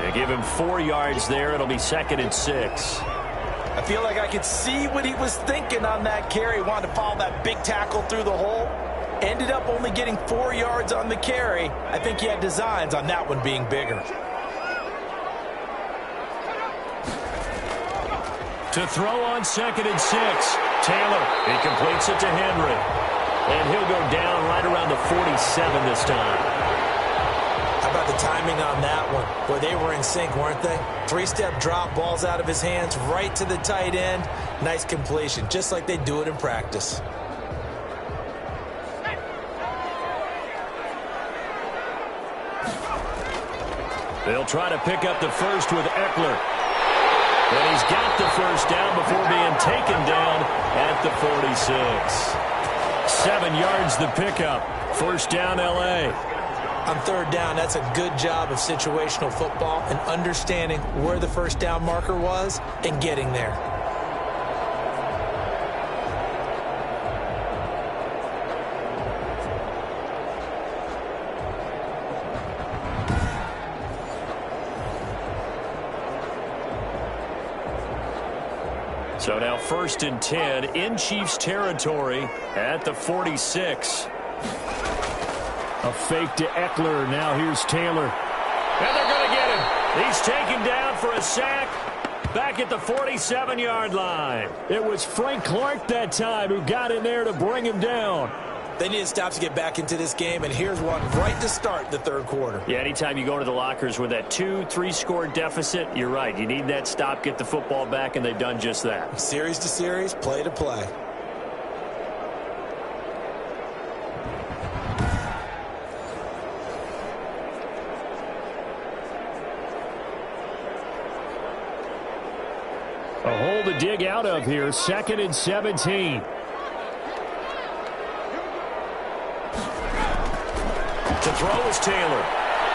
They give him 4 yards there. It'll be 2nd and 6. I feel like I could see what he was thinking on that carry. Wanted to follow that big tackle through the hole. Ended up only getting 4 yards on the carry. I think he had designs on that one being bigger. To throw on 2nd and 6. Taylor, he completes it to Henry. And he'll go down right around the 47 this time. How about the timing on that one? Boy, they were in sync, weren't they? 3-step drop, balls out of his hands, right to the tight end. Nice completion, just like they do it in practice. They'll try to pick up the first with Eckler. And he's got the first down before being taken down at the 46. 7 yards the pickup. First down, L.A. On 3rd down, that's a good job of situational football and understanding where the first down marker was and getting there. So now 1st and 10 in Chiefs territory at the 46. A fake to Eckler. Now here's Taylor. And they're going to get him. He's taken down for a sack back at the 47-yard line. It was Frank Clark that time who got in there to bring him down. They need to stop to get back into this game, and here's one right to start the 3rd quarter. Yeah, anytime you go to the lockers with that 2-3 deficit, you're right. You need that stop, get the football back, and they've done just that. Series to series, play to play. A hole to dig out of here. 2nd and 17. To throw is Taylor.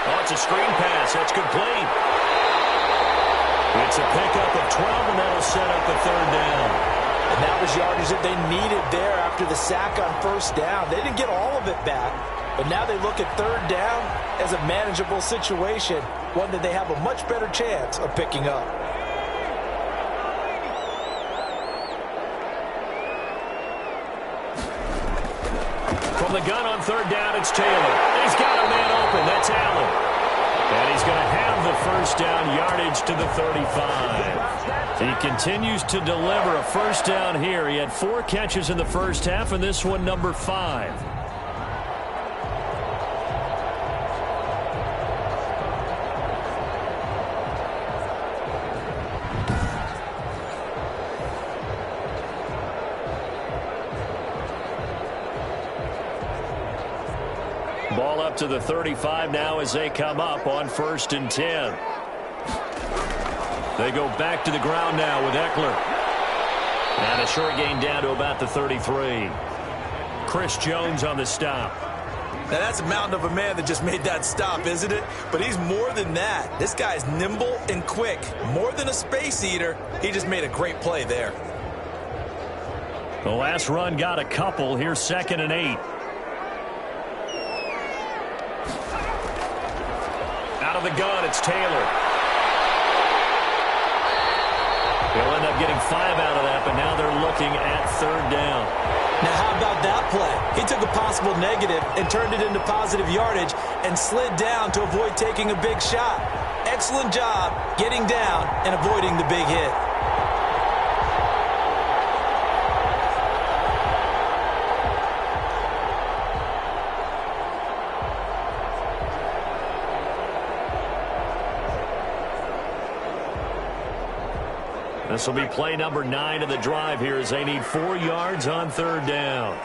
Oh, it's a screen pass. That's complete. It's a pickup of 12, and that'll set up a 3rd down. And that was yardage that they needed there after the sack on 1st down. They didn't get all of it back, but now they look at 3rd down as a manageable situation, one that they have a much better chance of picking up. From the gun on 3rd down, it's Taylor. He's got a man open. That's Allen. And he's going to have the first down, yardage to the 35. He continues to deliver a first down here. He had 4 catches in the first half, and this one number 5. Ball up to the 35 now as they come up on 1st and 10. They go back to the ground now with Eckler. And a short gain down to about the 33. Chris Jones on the stop. Now that's a mountain of a man that just made that stop, isn't it? But he's more than that. This guy's nimble and quick. More than a space eater. He just made a great play there. The last run got a couple. Here's 2nd and 8. Out of the gun, it's Taylor. They'll end up getting 5 out of that, but now they're looking at 3rd down. Now how about that play? He took a possible negative and turned it into positive yardage and slid down to avoid taking a big shot. Excellent job getting down and avoiding the big hit. This will be play number 9 of the drive here as they need 4 yards on 3rd down.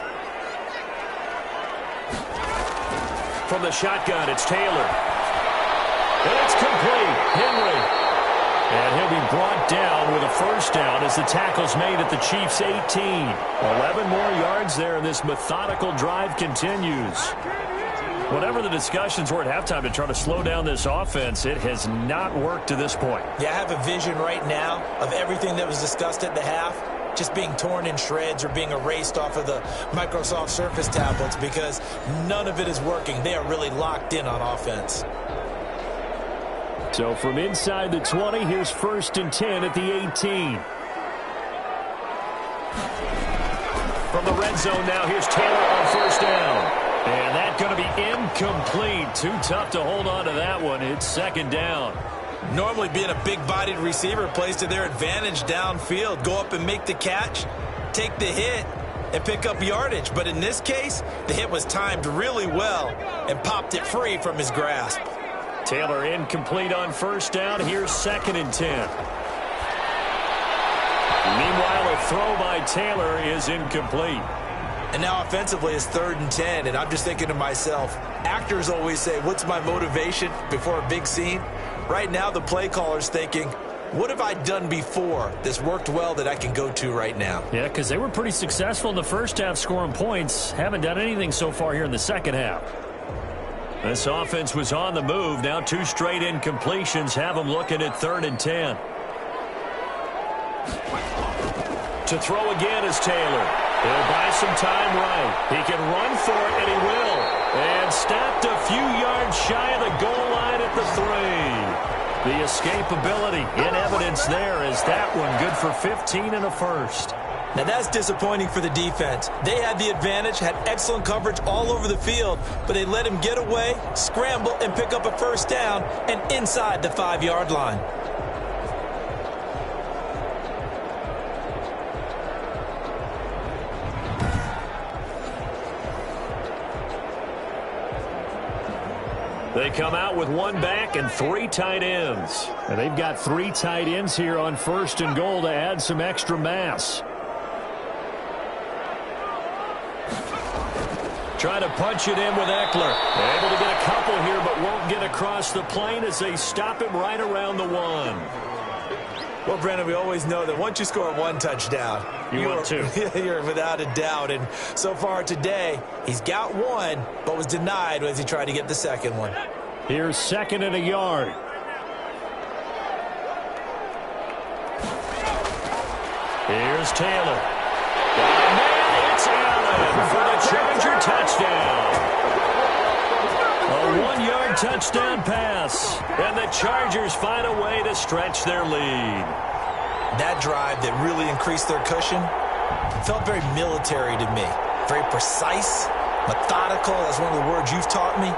From the shotgun, it's Taylor. And it's complete. Henry. And he'll be brought down with a first down as the tackle's made at the Chiefs' 18. 11 more yards there, and this methodical drive continues. Whatever the discussions were at halftime to try to slow down this offense, it has not worked to this point. Yeah, I have a vision right now of everything that was discussed at the half just being torn in shreds or being erased off of the Microsoft Surface tablets because none of it is working. They are really locked in on offense. So from inside the 20, here's 1st and 10 at the 18. From the red zone now, here's Taylor on 1st down. And that's going to be incomplete. Too tough to hold on to that one. It's 2nd down. Normally being a big-bodied receiver plays to their advantage downfield. Go up and make the catch, take the hit, and pick up yardage. But in this case, the hit was timed really well and popped it free from his grasp. Taylor incomplete on first down. Here's 2nd and 10. Meanwhile, a throw by Taylor is incomplete. And now offensively it's 3rd and 10, and I'm just thinking to myself, actors always say, what's my motivation before a big scene? Right now the play caller's thinking, what have I done before this worked well that I can go to right now? Yeah, because they were pretty successful in the first half scoring points. Haven't done anything so far here in the second half. This offense was on the move. Now 2 straight incompletions have them looking at 3rd and 10. To throw again is Taylor. He'll buy some time right. He can run for it, and he will. And stopped a few yards shy of the goal line at the 3. The escapability in evidence there as that one good for 15 and a first. Now that's disappointing for the defense. They had the advantage, had excellent coverage all over the field, but they let him get away, scramble, and pick up a first down and inside the 5-yard line. They come out with 1 back and 3 tight ends. And they've got 3 tight ends here on 1st and goal to add some extra mass. Try to punch it in with Eckler. Able to get a couple here, but won't get across the plane as they stop him right around the 1. Well, Brandon, we always know that once you score 1 touchdown, want 2. You're without a doubt. And so far today, he's got 1, but was denied as he tried to get the second one. Here's 2nd and a yard. Here's Taylor. It's Allen for the Charger touchdown. A 1-yard touchdown pass. And the Chargers find a way to stretch their lead. That drive that really increased their cushion felt very military to me. Very precise, methodical. That's one of the words you've taught me.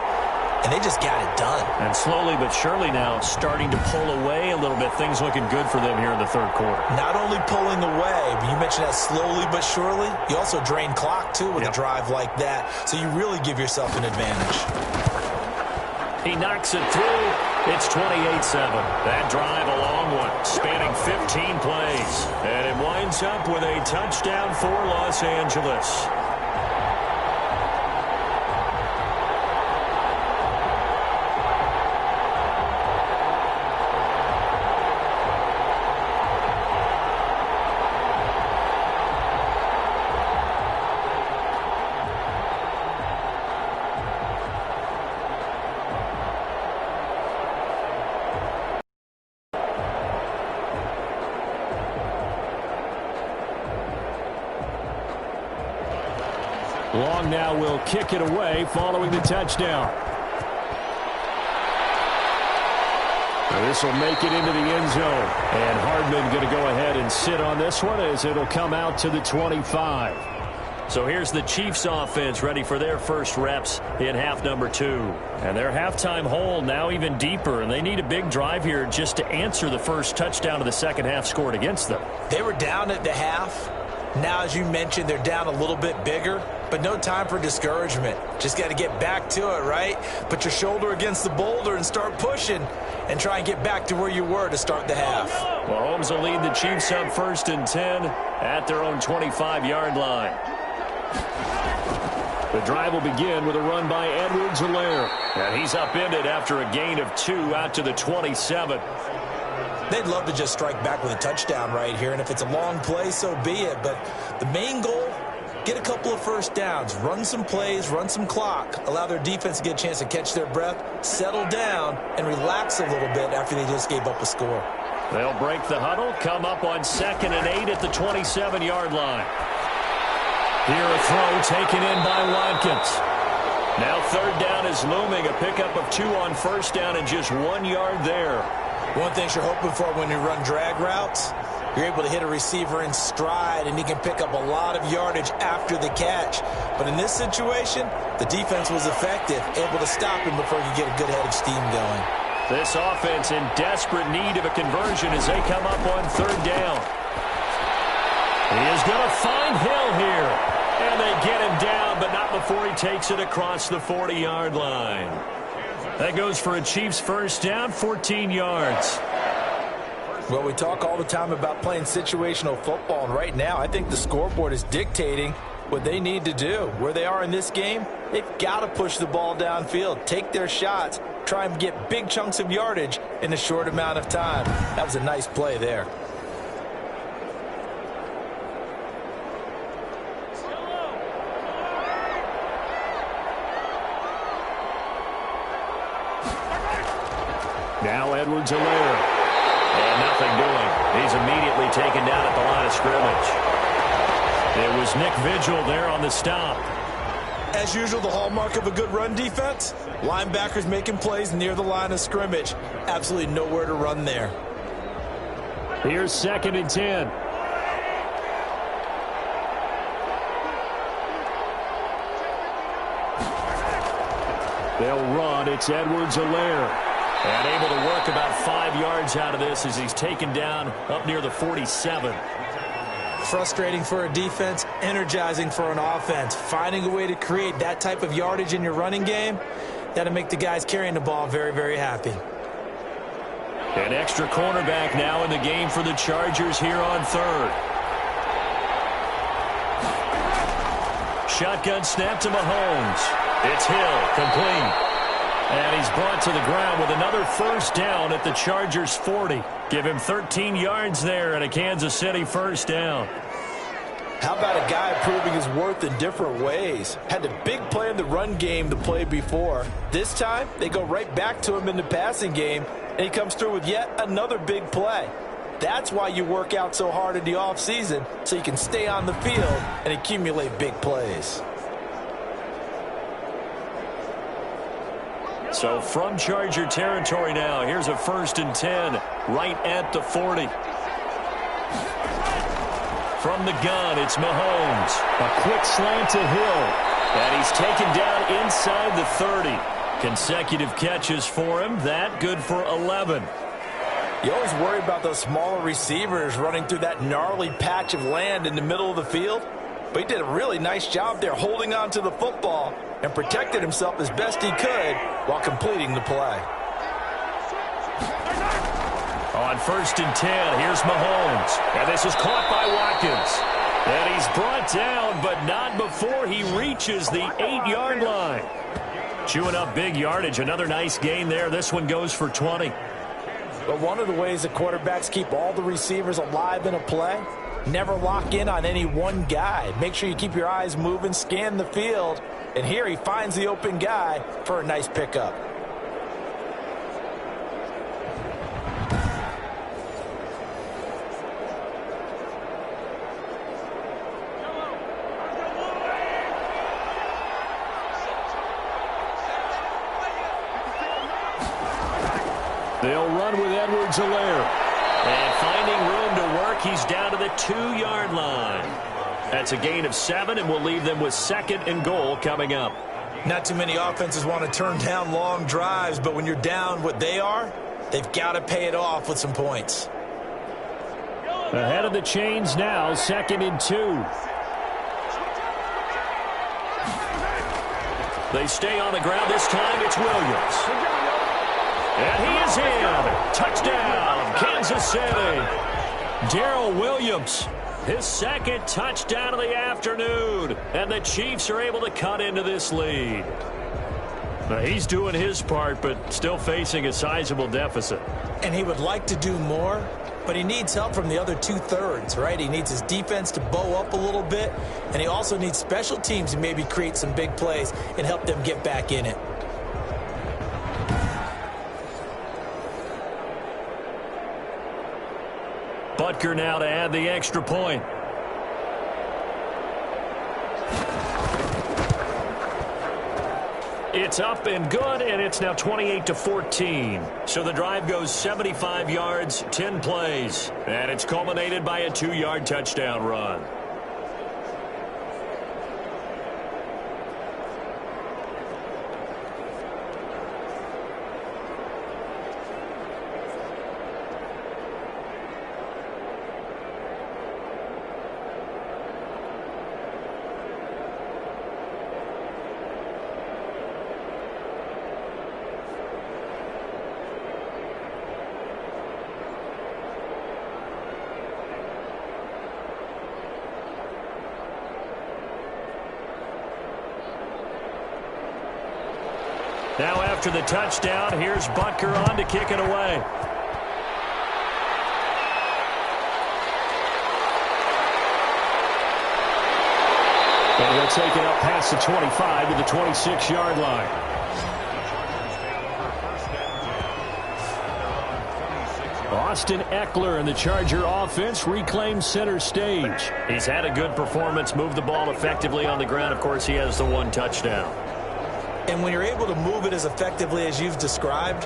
And they just got it done. And slowly but surely now starting to pull away a little bit. Things looking good for them here in the 3rd quarter. Not only pulling away, but you mentioned that slowly but surely. You also drain clock, too, with a drive like that. So you really give yourself an advantage. He knocks it through. It's 28-7. That drive a long one, spanning 15 plays. And it winds up with a touchdown for Los Angeles. Long now will kick it away following the touchdown. This will make it into the end zone. And Hardman going to go ahead and sit on this one as it'll come out to the 25. So here's the Chiefs offense ready for their first reps in half number 2. And their halftime hole now even deeper. And they need a big drive here just to answer the first touchdown of the second half scored against them. They were down at the half. Now, as you mentioned, they're down a little bit bigger, but no time for discouragement. Just got to get back to it, right? Put your shoulder against the boulder and start pushing and try and get back to where you were to start the half. Mahomes will lead the Chiefs up 1st and 10 at their own 25-yard line. The drive will begin with a run by Edwards-Helaire. And he's upended after a gain of 2 out to the 27. They'd love to just strike back with a touchdown right here, and if it's a long play, so be it. But the main goal, get a couple of first downs, run some plays, run some clock, allow their defense to get a chance to catch their breath, settle down, and relax a little bit after they just gave up a score. They'll break the huddle, come up on 2nd and 8 at the 27-yard line. Here a throw taken in by Watkins. Now 3rd down is looming, a pickup of 2 on 1st down and just 1 yard there. One thing you're hoping for when you run drag routes, you're able to hit a receiver in stride, and he can pick up a lot of yardage after the catch. But in this situation, the defense was effective, able to stop him before he could get a good head of steam going. This offense in desperate need of a conversion as they come up on third down. He is going to find Hill here. And they get him down, but not before he takes it across the 40-yard line. That goes for a Chiefs first down, 14 yards. Well, we talk all the time about playing situational football, and right now I think the scoreboard is dictating what they need to do. Where they are in this game, they've got to push the ball downfield, take their shots, try and get big chunks of yardage in a short amount of time. That was a nice play there. Now Edwards-Helaire. And nothing doing. He's immediately taken down at the line of scrimmage. It was Nick Vigil there on the stop. As usual, the hallmark of a good run defense, linebackers making plays near the line of scrimmage. Absolutely nowhere to run there. Here's 2nd and 10. They'll run. It's Edwards-Helaire. And able to work about 5 yards out of this as he's taken down up near the 47. Frustrating for a defense, energizing for an offense. Finding a way to create that type of yardage in your running game, that'll make the guys carrying the ball very, very happy. An extra cornerback now in the game for the Chargers here on third. Shotgun snap to Mahomes. It's Hill, complete. And he's brought to the ground with another first down at the Chargers' 40. Give him 13 yards there and a Kansas City first down. How about a guy proving his worth in different ways? Had a big play in the run game the play before. This time, they go right back to him in the passing game, and he comes through with yet another big play. That's why you work out so hard in the offseason, so you can stay on the field and accumulate big plays. So from Charger territory now, here's a 1st and 10 right at the 40. From the gun, it's Mahomes. A quick slant to Hill. And he's taken down inside the 30. Consecutive catches for him. That good for 11. You always worry about those smaller receivers running through that gnarly patch of land in the middle of the field. But he did a really nice job there holding on to the football and protected himself as best he could while completing the play. On 1st and 10, here's Mahomes. And this is caught by Watkins. And he's brought down, but not before he reaches the 8-yard line. Chewing up big yardage. Another nice gain there. This one goes for 20. But one of the ways that quarterbacks keep all the receivers alive in a play, never lock in on any one guy. Make sure you keep your eyes moving, scan the field, and here he finds the open guy for a nice pickup. They'll run with Edwards-Helaire. And finding room to work, he's down to the 2-yard line. That's a gain of 7, and we'll leave them with 2nd and goal coming up. Not too many offenses want to turn down long drives, but when you're down what they are, they've got to pay it off with some points. Ahead of the chains now, 2nd and 2. They stay on the ground. This time it's Williams. And he is in. Touchdown, Kansas City. Darrell Williams, his 2nd touchdown of the afternoon. And the Chiefs are able to cut into this lead. Now, he's doing his part, but still facing a sizable deficit. And he would like to do more, but he needs help from the other 2/3, right? He needs his defense to bow up a little bit, and he also needs special teams to maybe create some big plays and help them get back in it. Butker now to add the extra point. It's up and good, and it's now 28-14. So the drive goes 75 yards, 10 plays, and it's culminated by a 2-yard touchdown run. after the touchdown. Here's Butker on to kick it away. And he'll take it up past the 25 to the 26-yard line. Austin Eckler and the Charger offense reclaim center stage. He's had a good performance, moved the ball effectively on the ground. Of course, he has the one touchdown. And when you're able to move it as effectively as you've described,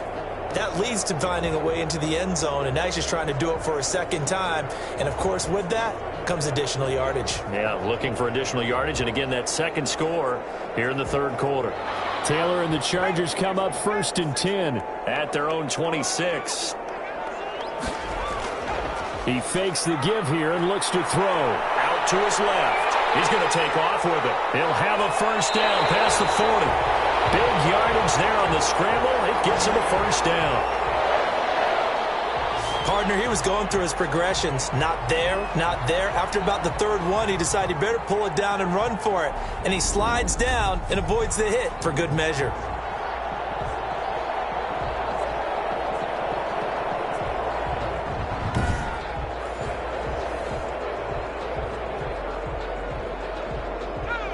that leads to finding a way into the end zone, and now he's just trying to do it for a second time. And, of course, with that comes additional yardage. Yeah, looking for additional yardage, and, again, that second score here in the third quarter. Taylor and the Chargers come up 1st and 10 at their own 26. He fakes the give here and looks to throw. Out to his left. He's going to take off with it. He'll have a first down past the 40. Big yardage there on the scramble. It gets him a first down. Partner, he was going through his progressions. Not there, not there. After about the third one, he decided he better pull it down and run for it. And he slides down and avoids the hit for good measure.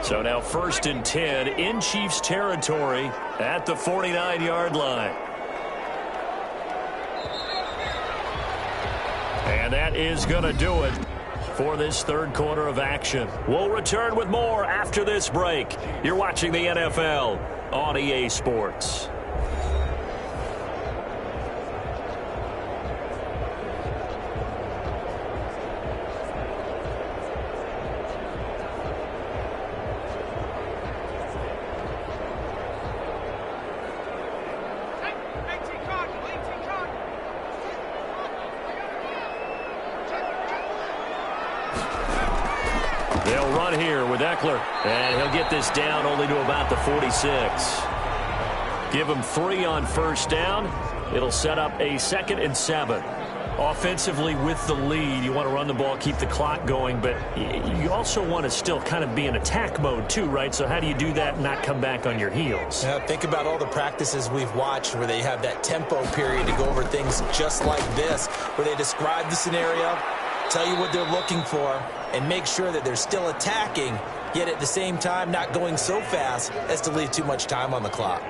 So now 1st and 10 in Chiefs territory at the 49-yard line. And that is going to do it for this third quarter of action. We'll return with more after this break. You're watching the NFL on EA Sports. They'll run here with Eckler, and he'll get this down only to about the 46. Give him 3 on first down. It'll set up a 2nd and 7. Offensively with the lead, you want to run the ball, keep the clock going, but you also want to still kind of be in attack mode too, right? So how do you do that and not come back on your heels? Yeah, think about all the practices we've watched where they have that tempo period to go over things just like this, where they describe the scenario, tell you what they're looking for, and make sure that they're still attacking, yet at the same time not going so fast as to leave too much time on the clock.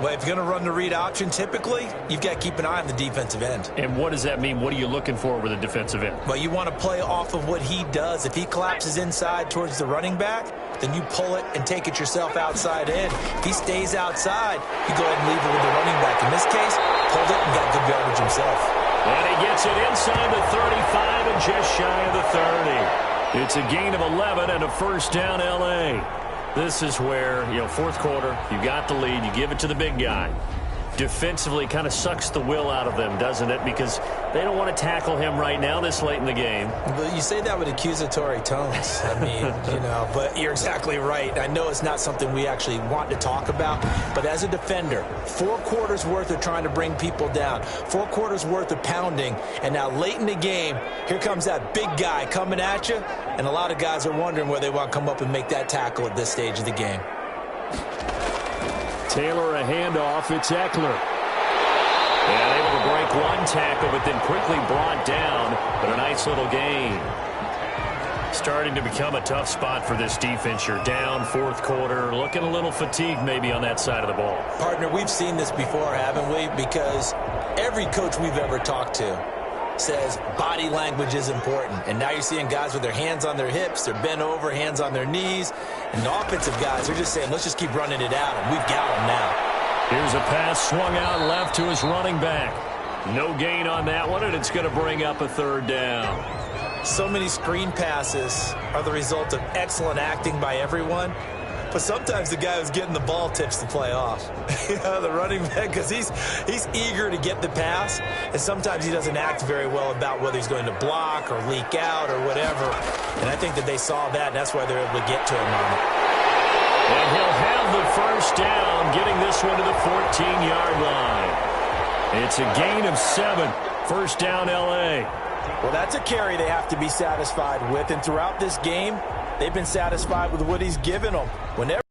Well, if you're going to run the read option, typically, you've got to keep an eye on the defensive end. And what does that mean? What are you looking for with a defensive end? Well, you want to play off of what he does. If he collapses inside towards the running back, then you pull it and take it yourself outside in. If he stays outside, you go ahead and leave it with the running back. In this case, pulled it and got good yardage himself. And he gets it inside the 35 and just shy of the 30. It's a gain of 11 and a first down, L.A. This is where, fourth quarter, you got the lead, you give it to the big guy. Defensively kind of sucks the will out of them, doesn't it? Because they don't want to tackle him right now this late in the game. But you say that with accusatory tones. I mean, but you're exactly right. I know it's not something we actually want to talk about, but as a defender, 4 quarters worth of trying to bring people down, 4 quarters worth of pounding, and now late in the game, here comes that big guy coming at you, and a lot of guys are wondering where they want to come up and make that tackle at this stage of the game. Taylor a handoff. It's Eckler. And able to break one tackle, but then quickly brought down. But a nice little gain. Starting to become a tough spot for this defense. You're down fourth quarter. Looking a little fatigued maybe on that side of the ball. Partner, we've seen this before, haven't we? Because every coach we've ever talked to says body language is important. And now you're seeing guys with their hands on their hips, they're bent over, hands on their knees. And the offensive guys are just saying, let's just keep running it out, and we've got them now. Here's a pass swung out left to his running back. No gain on that one, and it's going to bring up a third down. So many screen passes are the result of excellent acting by everyone. But sometimes the guy who's getting the ball tips the play off. The running back, because he's eager to get the pass, and sometimes he doesn't act very well about whether he's going to block or leak out or whatever. And I think that they saw that, and that's why they're able to get to him on it. And he'll have the first down, getting this one to the 14-yard line. It's a gain of 7. First down, L.A. Well, that's a carry they have to be satisfied with, and throughout this game, they've been satisfied with what he's given them. Whenever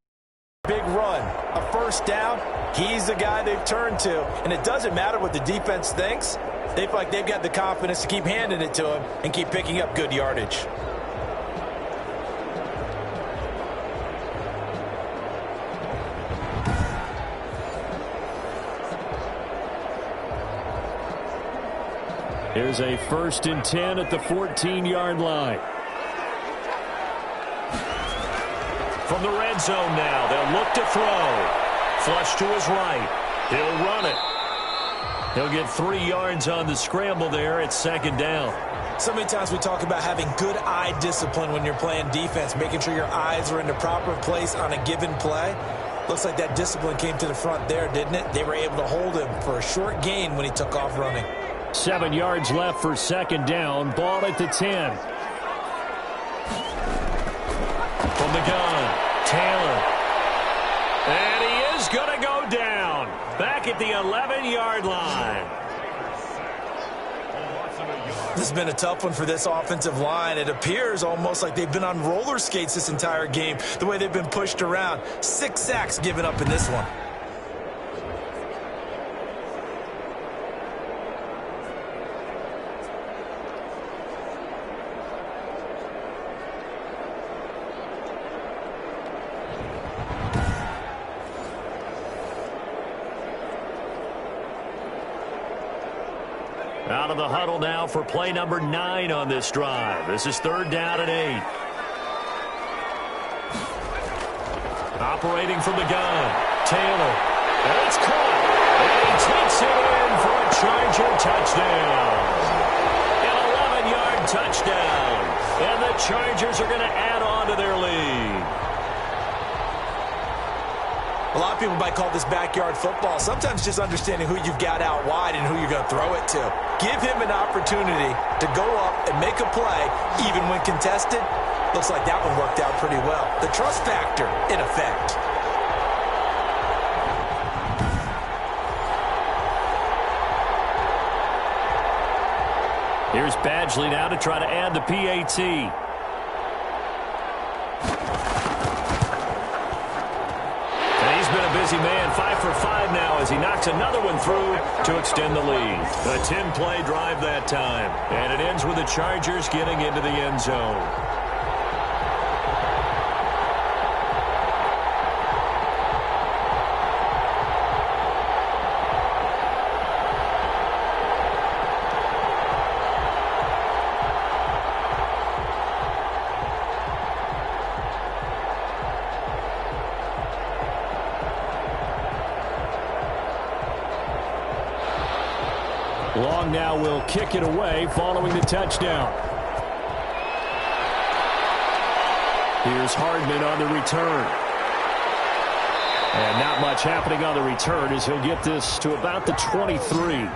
big run, a first first down, he's the guy they've turned to. And it doesn't matter what the defense thinks. They feel like they've got the confidence to keep handing it to him and keep picking up good yardage. Here's a 1st and 10 at the 14-yard line. From the red zone now, they'll look to throw. Flush to his right. He'll run it. He'll get 3 yards on the scramble there at 2nd down. So many times we talk about having good eye discipline when you're playing defense, making sure your eyes are in the proper place on a given play. Looks like that discipline came to the front there, didn't it? They were able to hold him for a short gain when he took off running. 7 yards left for 2nd down. Ball at the 10. From the gun, Taylor. And he is going to go down. Back at the 11-yard line. This has been a tough one for this offensive line. It appears almost like they've been on roller skates this entire game, the way they've been pushed around. 6 sacks given up in this one. Out of the huddle now for play number 9 on this drive. This is 3rd down and 8. Operating from the gun, Taylor. And it's caught. And he takes it in for a Charger touchdown. An 11-yard touchdown. And the Chargers are going to add on to their lead. A lot of people might call this backyard football. Sometimes just understanding who you've got out wide and who you're going to throw it to. Give him an opportunity to go up and make a play, even when contested. Looks like that one worked out pretty well. The trust factor, in effect. Here's Badgley now to try to add the PAT. Busy man, 5 for 5 now as he knocks another one through to extend the lead. A 10-play drive that time. And it ends with the Chargers getting into the end zone. Long now will kick it away following the touchdown. Here's Hardman on the return. And not much happening on the return as he'll get this to about the 23.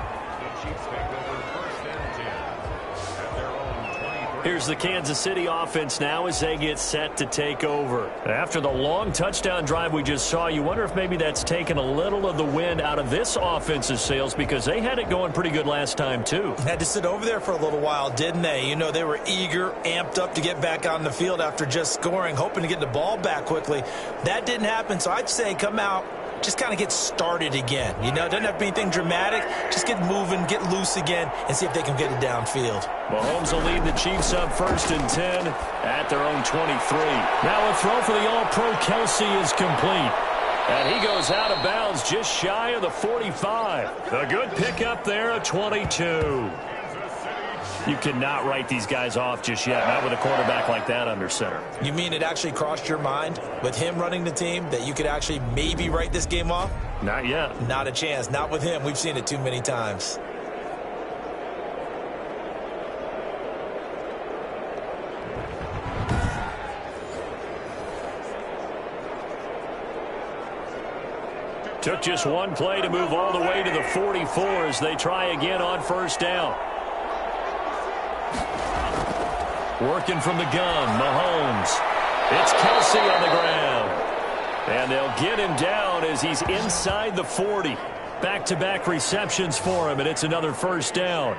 Here's the Kansas City offense now as they get set to take over. After the long touchdown drive we just saw, you wonder if maybe that's taken a little of the wind out of this offense's sails because they had it going pretty good last time too. Had to sit over there for a little while, didn't they? You know, they were eager, amped up to get back on the field after just scoring, hoping to get the ball back quickly. That didn't happen, so I'd say come out, just kind of get started again. You know, it doesn't have to be anything dramatic. Just get moving, get loose again, and see if they can get it downfield. Mahomes will lead the Chiefs up 1st and 10 at their own 23. Now a throw for the All-Pro Kelce is complete. And he goes out of bounds just shy of the 45. A good pickup there, a 22. You cannot write these guys off just yet, not with a quarterback like that under center. You mean it actually crossed your mind with him running the team that you could actually maybe write this game off? Not yet. Not a chance. Not with him. We've seen it too many times. Took just one play to move all the way to the 44 as they try again on 1st down. Working from the gun, Mahomes. It's Kelce on the ground. And they'll get him down as he's inside the 40. Back-to-back receptions for him, and it's another 1st down.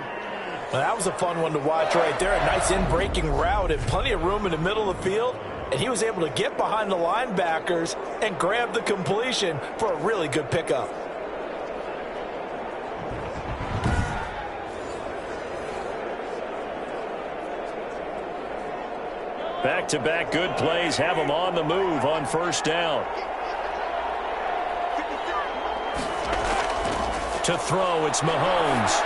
Well, that was a fun one to watch right there. A nice in-breaking route and plenty of room in the middle of the field. and he was able to get behind the linebackers and grab the completion for a really good pickup. Back-to-back good plays have them on the move on first down. To throw, it's Mahomes.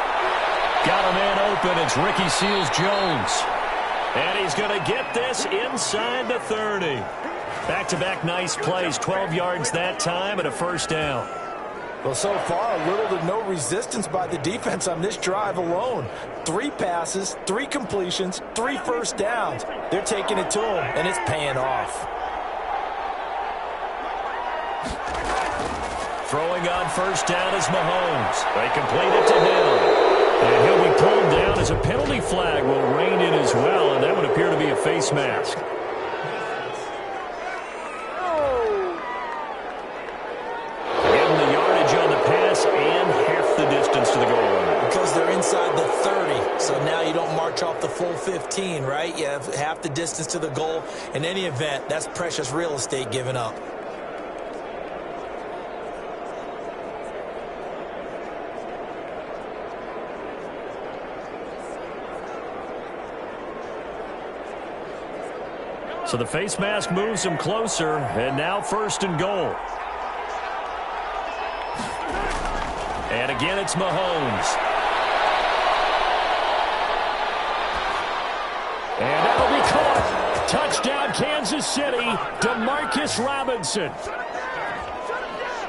Got a man open. It's Ricky Seals-Jones. And he's going to get this inside the 30. Back-to-back nice plays. 12 yards that time and a first down. Well, so far, little to no resistance by the defense on this drive alone. 3 passes, 3 completions, 3 first downs. They're taking it to him, and it's paying off. Throwing on first down is Mahomes. They complete it to him. And he'll be pulled down as a penalty flag will rein in as well, and that would appear to be a face mask. Give him the yardage on the pass and half the distance to the goal line. Because they're inside the 30, so now you don't march off the full 15, right? You have half the distance to the goal. In any event, that's precious real estate given up. So the face mask moves him closer, and now first and goal. And again, it's Mahomes. And that'll be caught. Touchdown, Kansas City, DeMarcus Robinson.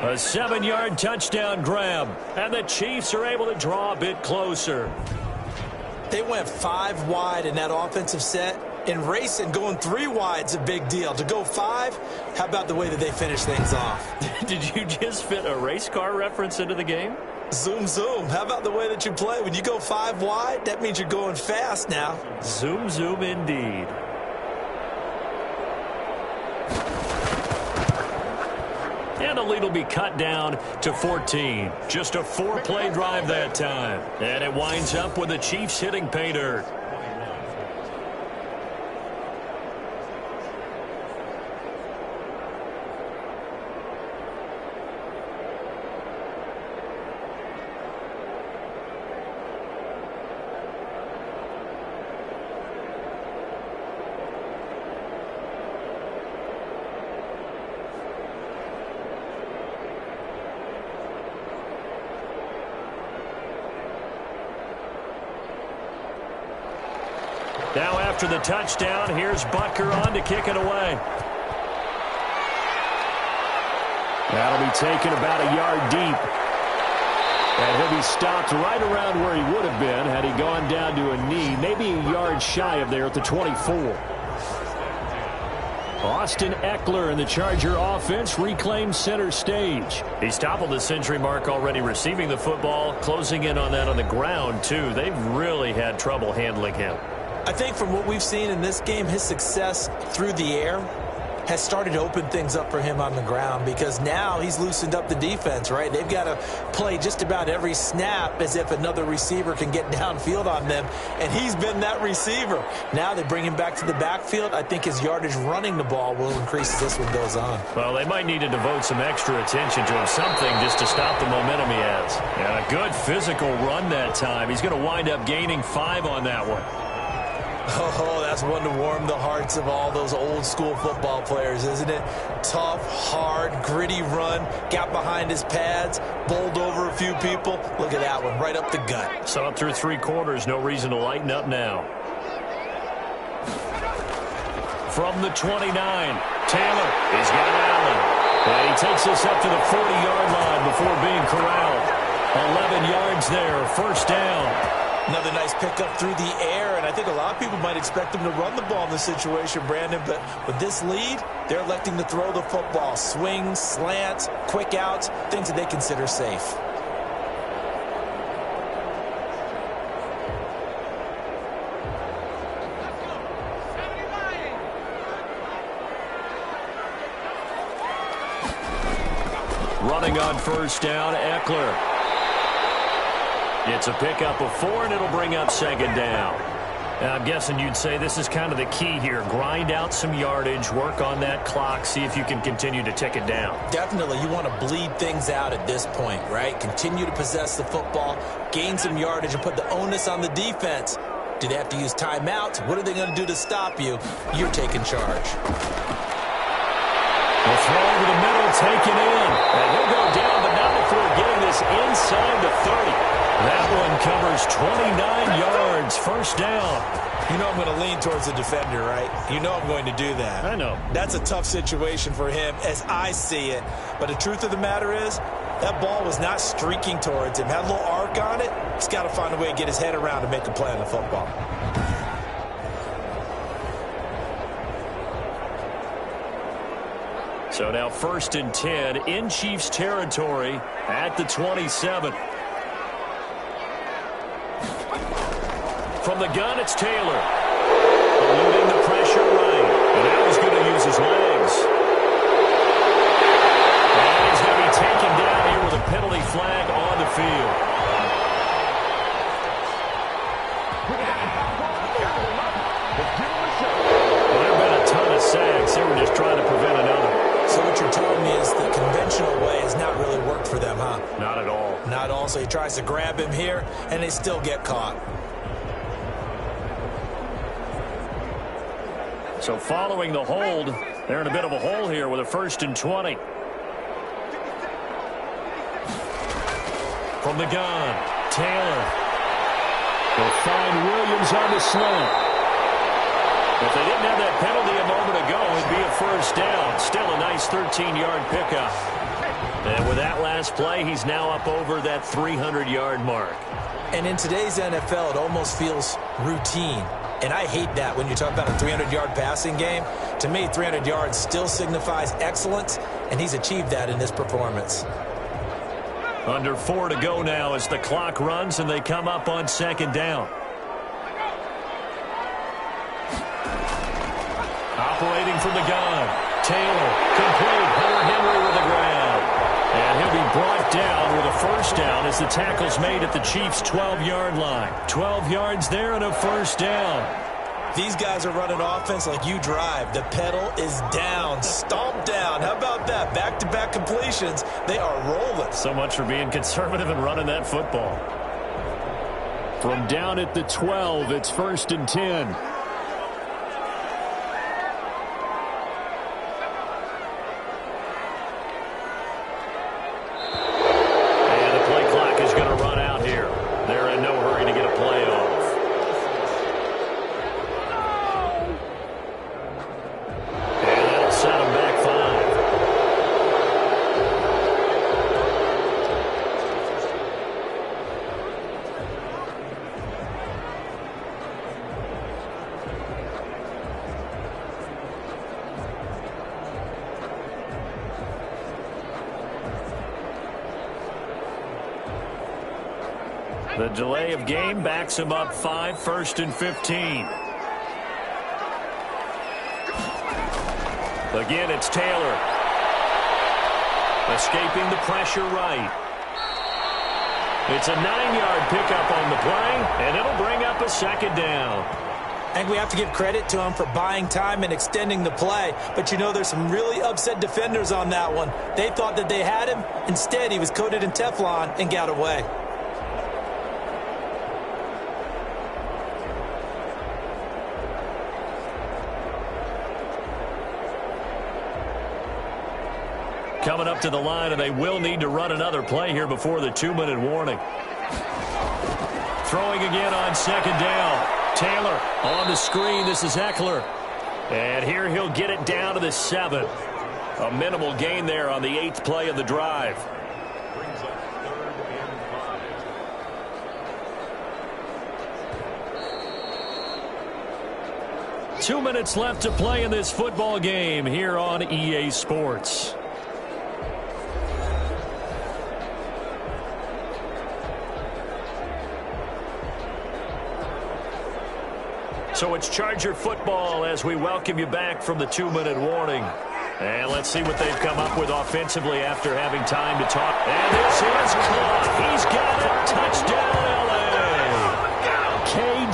A 7-yard touchdown grab, and the Chiefs are able to draw a bit closer. They went 5 wide in that offensive set. In racing, going 3 wide's a big deal. To go 5, how about the way that they finish things off? Did you just fit a race car reference into the game? Zoom, zoom. How about the way that you play? When you go 5 wide, that means you're going fast now. Zoom, zoom indeed. And the lead will be cut down to 14. Just a 4-play drive that time. And it winds up with the Chiefs hitting pay dirt. Now after the touchdown, here's Butker on to kick it away. That'll be taken about a yard deep. And he'll be stopped right around where he would have been had he gone down to a knee, maybe a yard shy of there at the 24. Austin Eckler and the Charger offense reclaims center stage. He's toppled the century mark already receiving the football, closing in on that on the ground, too. They've really had trouble handling him. I think from what we've seen in this game, his success through the air has started to open things up for him on the ground because now he's loosened up the defense, right? They've got to play just about every snap as if another receiver can get downfield on them, and he's been that receiver. Now they bring him back to the backfield. I think his yardage running the ball will increase as this one goes on. Well, they might need to devote some extra attention to him, something just to stop the momentum he has. And a good physical run that time. He's going to wind up gaining 5 on that one. Oh, that's one to warm the hearts of all those old school football players, isn't it? Tough, hard, gritty run, got behind his pads, bowled over a few people. Look at that one, right up the gut. So up through 3 quarters, no reason to lighten up now. From the 29, Taylor, he's got Allen. And he takes us up to the 40-yard line before being corralled. 11 yards there, first down. Another nice pickup through the air, and I think a lot of people might expect him to run the ball in this situation, Brandon, but with this lead, they're electing to throw the football. Swings, slants, quick outs, things that they consider safe. Running on first down, Eckler. It's a pickup of 4, and it'll bring up second down. I'm guessing you'd say this is kind of the key here. Grind out some yardage, work on that clock, see if you can continue to tick it down. Definitely, you want to bleed things out at this point, right? Continue to possess the football, gain some yardage, and put the onus on the defense. Do they have to use timeouts? What are they going to do to stop you? You're taking charge. The throw over the middle, taken in. And he'll go down, but not before getting this inside the 30. That one covers 29 yards, first down. You know I'm going to lean towards the defender, right? You know I'm going to do that. I know. That's a tough situation for him as I see it. But the truth of the matter is, that ball was not streaking towards him. Had a little arc on it. He's got to find a way to get his head around and make a play on the football. So now 1st and 10 in Chiefs territory at the 27. From the gun, it's Taylor. Eluding the pressure right. And now he's going to use his legs. And he's going to be taken down here with a penalty flag on the field. Well, there have been a ton of sacks. They were just trying to prevent another. So what you're telling me is the conventional way has not really worked for them, huh? Not at all. Not at all. So he tries to grab him here, and they still get caught. So following the hold, they're in a bit of a hole here with a 1st and 20. From the gun, Taylor. They'll find Williams on the slant. If they didn't have that penalty a moment ago, it'd be a first down. Still a nice 13-yard pickup. And with that last play, he's now up over that 300-yard mark. And in today's NFL, it almost feels routine. And I hate that when you talk about a 300-yard passing game. To me, 300 yards still signifies excellence, and he's achieved that in this performance. Under 4 to go now as the clock runs and they come up on 2nd down. Operating from the gun. Taylor, complete. Hunter Henry with the ground. And he'll be brought down with a first down as the tackle's made at the Chiefs' 12-yard line. 12 yards there and a first down. These guys are running offense like you drive. The pedal is down, stomped down. How about that? Back-to-back completions. They are rolling. So much for being conservative and running that football. From down at the 12, it's 1st and 10. The delay of game backs him up 5, 1st and 15. Again, it's Taylor. Escaping the pressure right. It's a 9-yard pickup on the play, and it'll bring up a 2nd down. I think we have to give credit to him for buying time and extending the play. But, you know, there's some really upset defenders on that one. They thought that they had him. Instead, he was coated in Teflon and got away. Coming up to the line, and they will need to run another play here before the 2-minute warning. Throwing again on 2nd down. Taylor on the screen. This is Eckler. And here he'll get it down to the 7. A minimal gain there on the 8th play of the drive. Brings up 3rd and 5. 2 minutes left to play in this football game here on EA Sports. So it's Charger football as we welcome you back from the 2-minute warning. And let's see what they've come up with offensively after having time to talk. And this is caught. He's got it. Touchdown, L.A.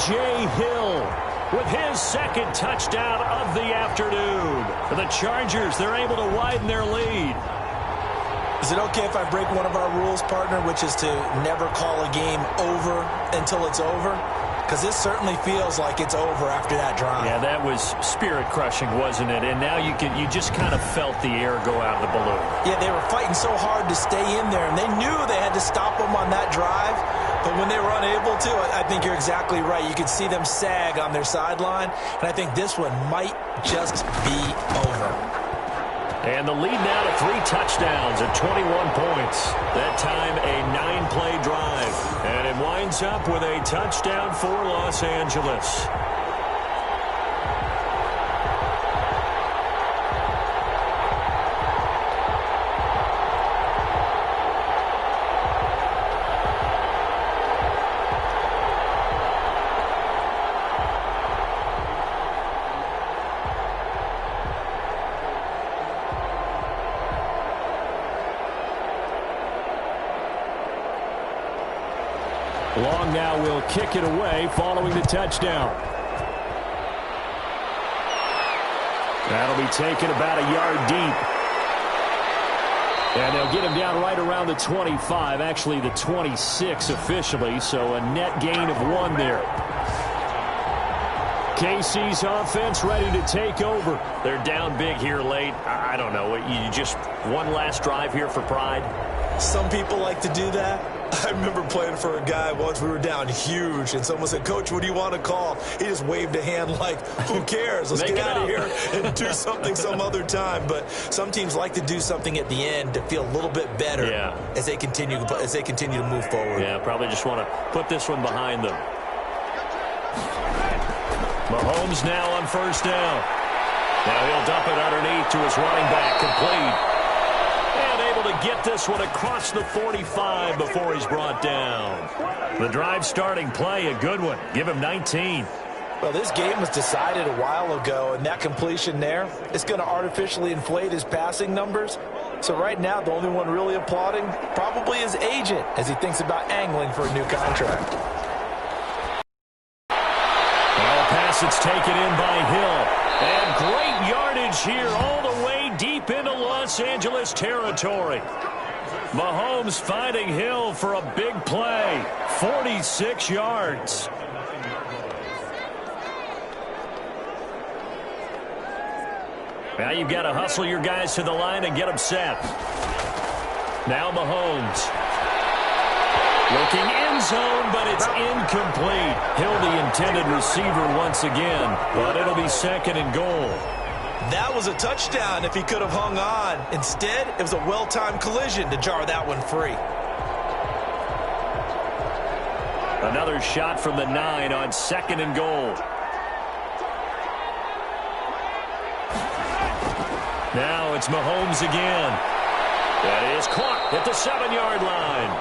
A.J. Hill with his second touchdown of the afternoon. For the Chargers, they're able to widen their lead. Is it okay if I break one of our rules, partner, which is to never call a game over until it's over? Because this certainly feels like it's over after that drive. Yeah, that was spirit-crushing, wasn't it? And now you just kind of felt the air go out of the balloon. Yeah, they were fighting so hard to stay in there, and they knew they had to stop them on that drive. But when they were unable to, I think you're exactly right. You could see them sag on their sideline, and I think this one might just be over. And the lead now to 3 touchdowns at 21 points. That time a 9-play drive. And it winds up with a touchdown for Los Angeles. Long now will kick it away following the touchdown. That'll be taken about a yard deep. And they'll get him down right around the 25, actually the 26 officially, so a net gain of 1 there. KC's offense ready to take over. They're down big here late. I don't know. You just one last drive here for pride? Some people like to do that. I remember playing for a guy once. We were down huge, and someone said, "Coach, what do you want to call?" He just waved a hand like, who cares? Let's get out of here and do something some other time. But some teams like to do something at the end to feel a little bit better as they continue to move forward. Yeah, probably just want to put this one behind them. Mahomes now on first down. Now he'll dump it underneath to his running back, complete. And able to get this one across the 45 before he's brought down. The drive starting play, a good one. Give him 19. Well, this game was decided a while ago, and that completion there is going to artificially inflate his passing numbers. So right now, the only one really applauding probably his agent as he thinks about angling for a new contract. Well, pass it's taken in by Hill. And great yardage here all the way deep into Los Angeles territory. Mahomes finding Hill for a big play. 46 yards. Now you've got to hustle your guys to the line and get them set. Now Mahomes. Looking end zone, but it's incomplete. Hill, the intended receiver once again, but it'll be 2nd and goal. That was a touchdown if he could have hung on. Instead, it was a well-timed collision to jar that one free. Another shot from the 9 on 2nd and goal. Now it's Mahomes again. That is caught at the 7-yard line.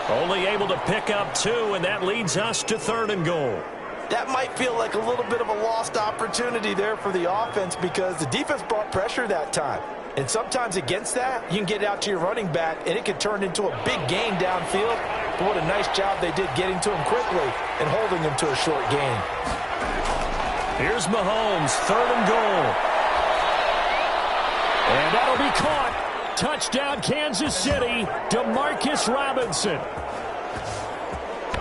Only able to pick up 2, and that leads us to 3rd and goal. That might feel like a little bit of a lost opportunity there for the offense because the defense brought pressure that time. And sometimes against that, you can get out to your running back, and it can turn into a big gain downfield. But what a nice job they did getting to him quickly and holding him to a short gain. Here's Mahomes, 3rd and goal. And that'll be caught. Touchdown, Kansas City, Demarcus Robinson.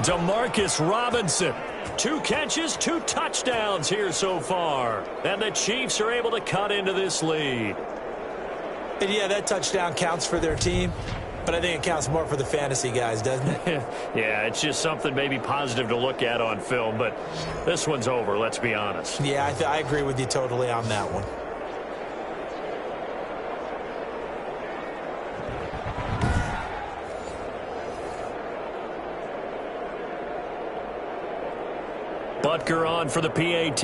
Demarcus Robinson. 2 catches, 2 touchdowns here so far. And the Chiefs are able to cut into this lead. And yeah, that touchdown counts for their team, but I think it counts more for the fantasy guys, doesn't it? Yeah, it's just something maybe positive to look at on film, but this one's over, let's be honest. Yeah, I agree with you totally on that one. Butker on for the PAT.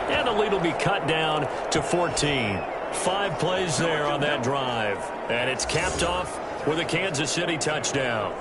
And the lead will be cut down to 14. 5 plays there on that drive. And it's capped off with a Kansas City touchdown.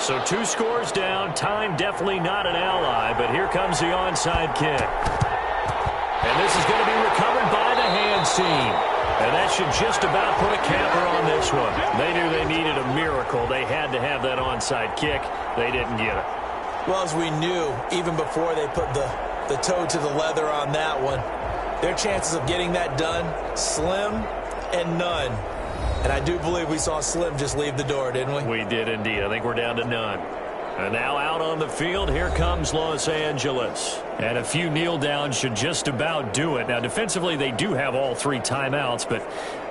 So 2 scores down. Time definitely not an ally, but here comes the onside kick. And this is going to be recovered by the hands team. And that should just about put a capper on this one. They knew they needed a miracle. They had to have that onside kick. They didn't get it. Well, as we knew, even before they put the toe to the leather on that one, their chances of getting that done, slim and none. And I do believe we saw Slim just leave the door, didn't we? We did indeed. I think we're down to none. And now out on the field, here comes Los Angeles. And a few kneel downs should just about do it. Now, defensively, they do have all 3 timeouts, but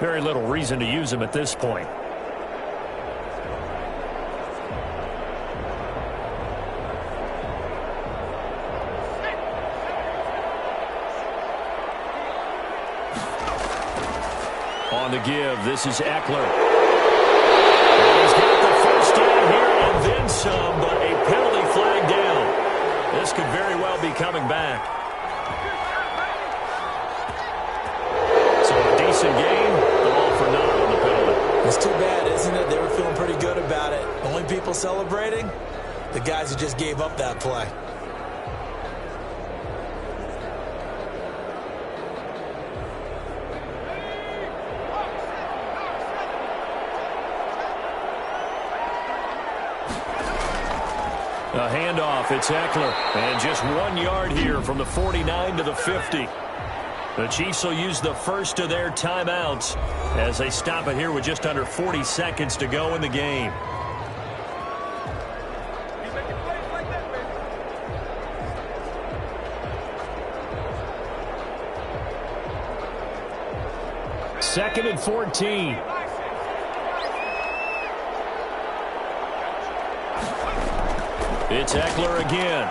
very little reason to use them at this point. On the give, this is Eckler. And he's got the first down here and then some, but a penalty flag down. This could very well be coming back. So a decent game, but all for naught on the penalty. It's too bad, isn't it? They were feeling pretty good about it. The only people celebrating, the guys who just gave up that play. A handoff, it's Eckler, and just 1 yard here from the 49 to the 50. The Chiefs will use the first of their timeouts as they stop it here with just under 40 seconds to go in the game. Second and 14. It's Eckler again.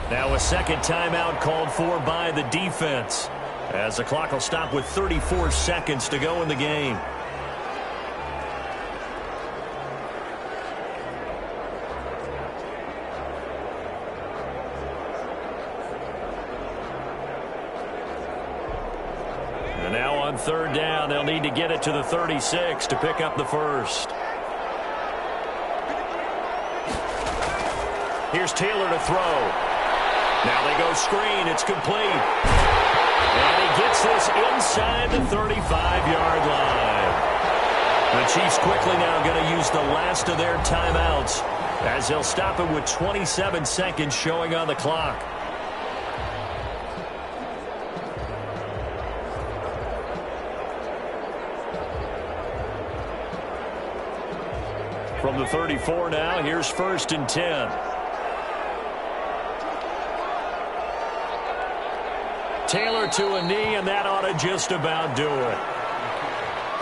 Now a second timeout called for by the defense, as the clock will stop with 34 seconds to go in the game. And now on third down, they'll need to get it to the 36 to pick up the first. Here's Taylor to throw. Now they go screen. It's complete. And he gets this inside the 35-yard line. The Chiefs quickly now going to use the last of their timeouts as they'll stop it with 27 seconds showing on the clock. From the 34 now, here's first and 10. Taylor to a knee, and that ought to just about do it.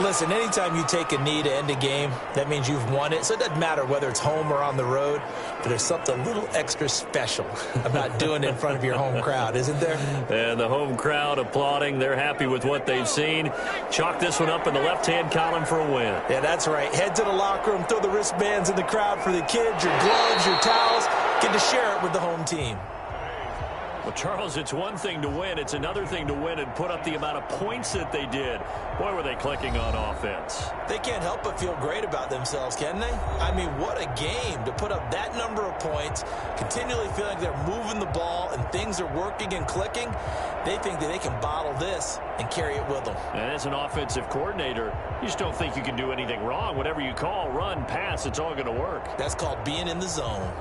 Listen, anytime you take a knee to end a game, that means you've won it. So it doesn't matter whether it's home or on the road, but there's something a little extra special about doing it in front of your home crowd, isn't there? And the home crowd applauding. They're happy with what they've seen. Chalk this one up in the left-hand column for a win. Yeah, that's right. Head to the locker room, throw the wristbands in the crowd for the kids, your gloves, your towels. Get to share it with the home team. Well, Charles, it's one thing to win. It's another thing to win and put up the amount of points that they did. Boy, were they clicking on offense. They can't help but feel great about themselves, can they? I mean, what a game to put up that number of points, continually feeling like they're moving the ball and things are working and clicking. They think that they can bottle this and carry it with them. And as an offensive coordinator, you just don't think you can do anything wrong. Whatever you call, run, pass, it's all going to work. That's called being in the zone.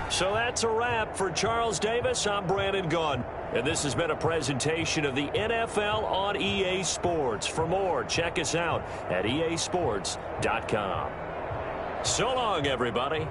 So that's a wrap for Charles Davis. I'm Brandon Gunn. And this has been a presentation of the NFL on EA Sports. For more, check us out at easports.com. So long, everybody.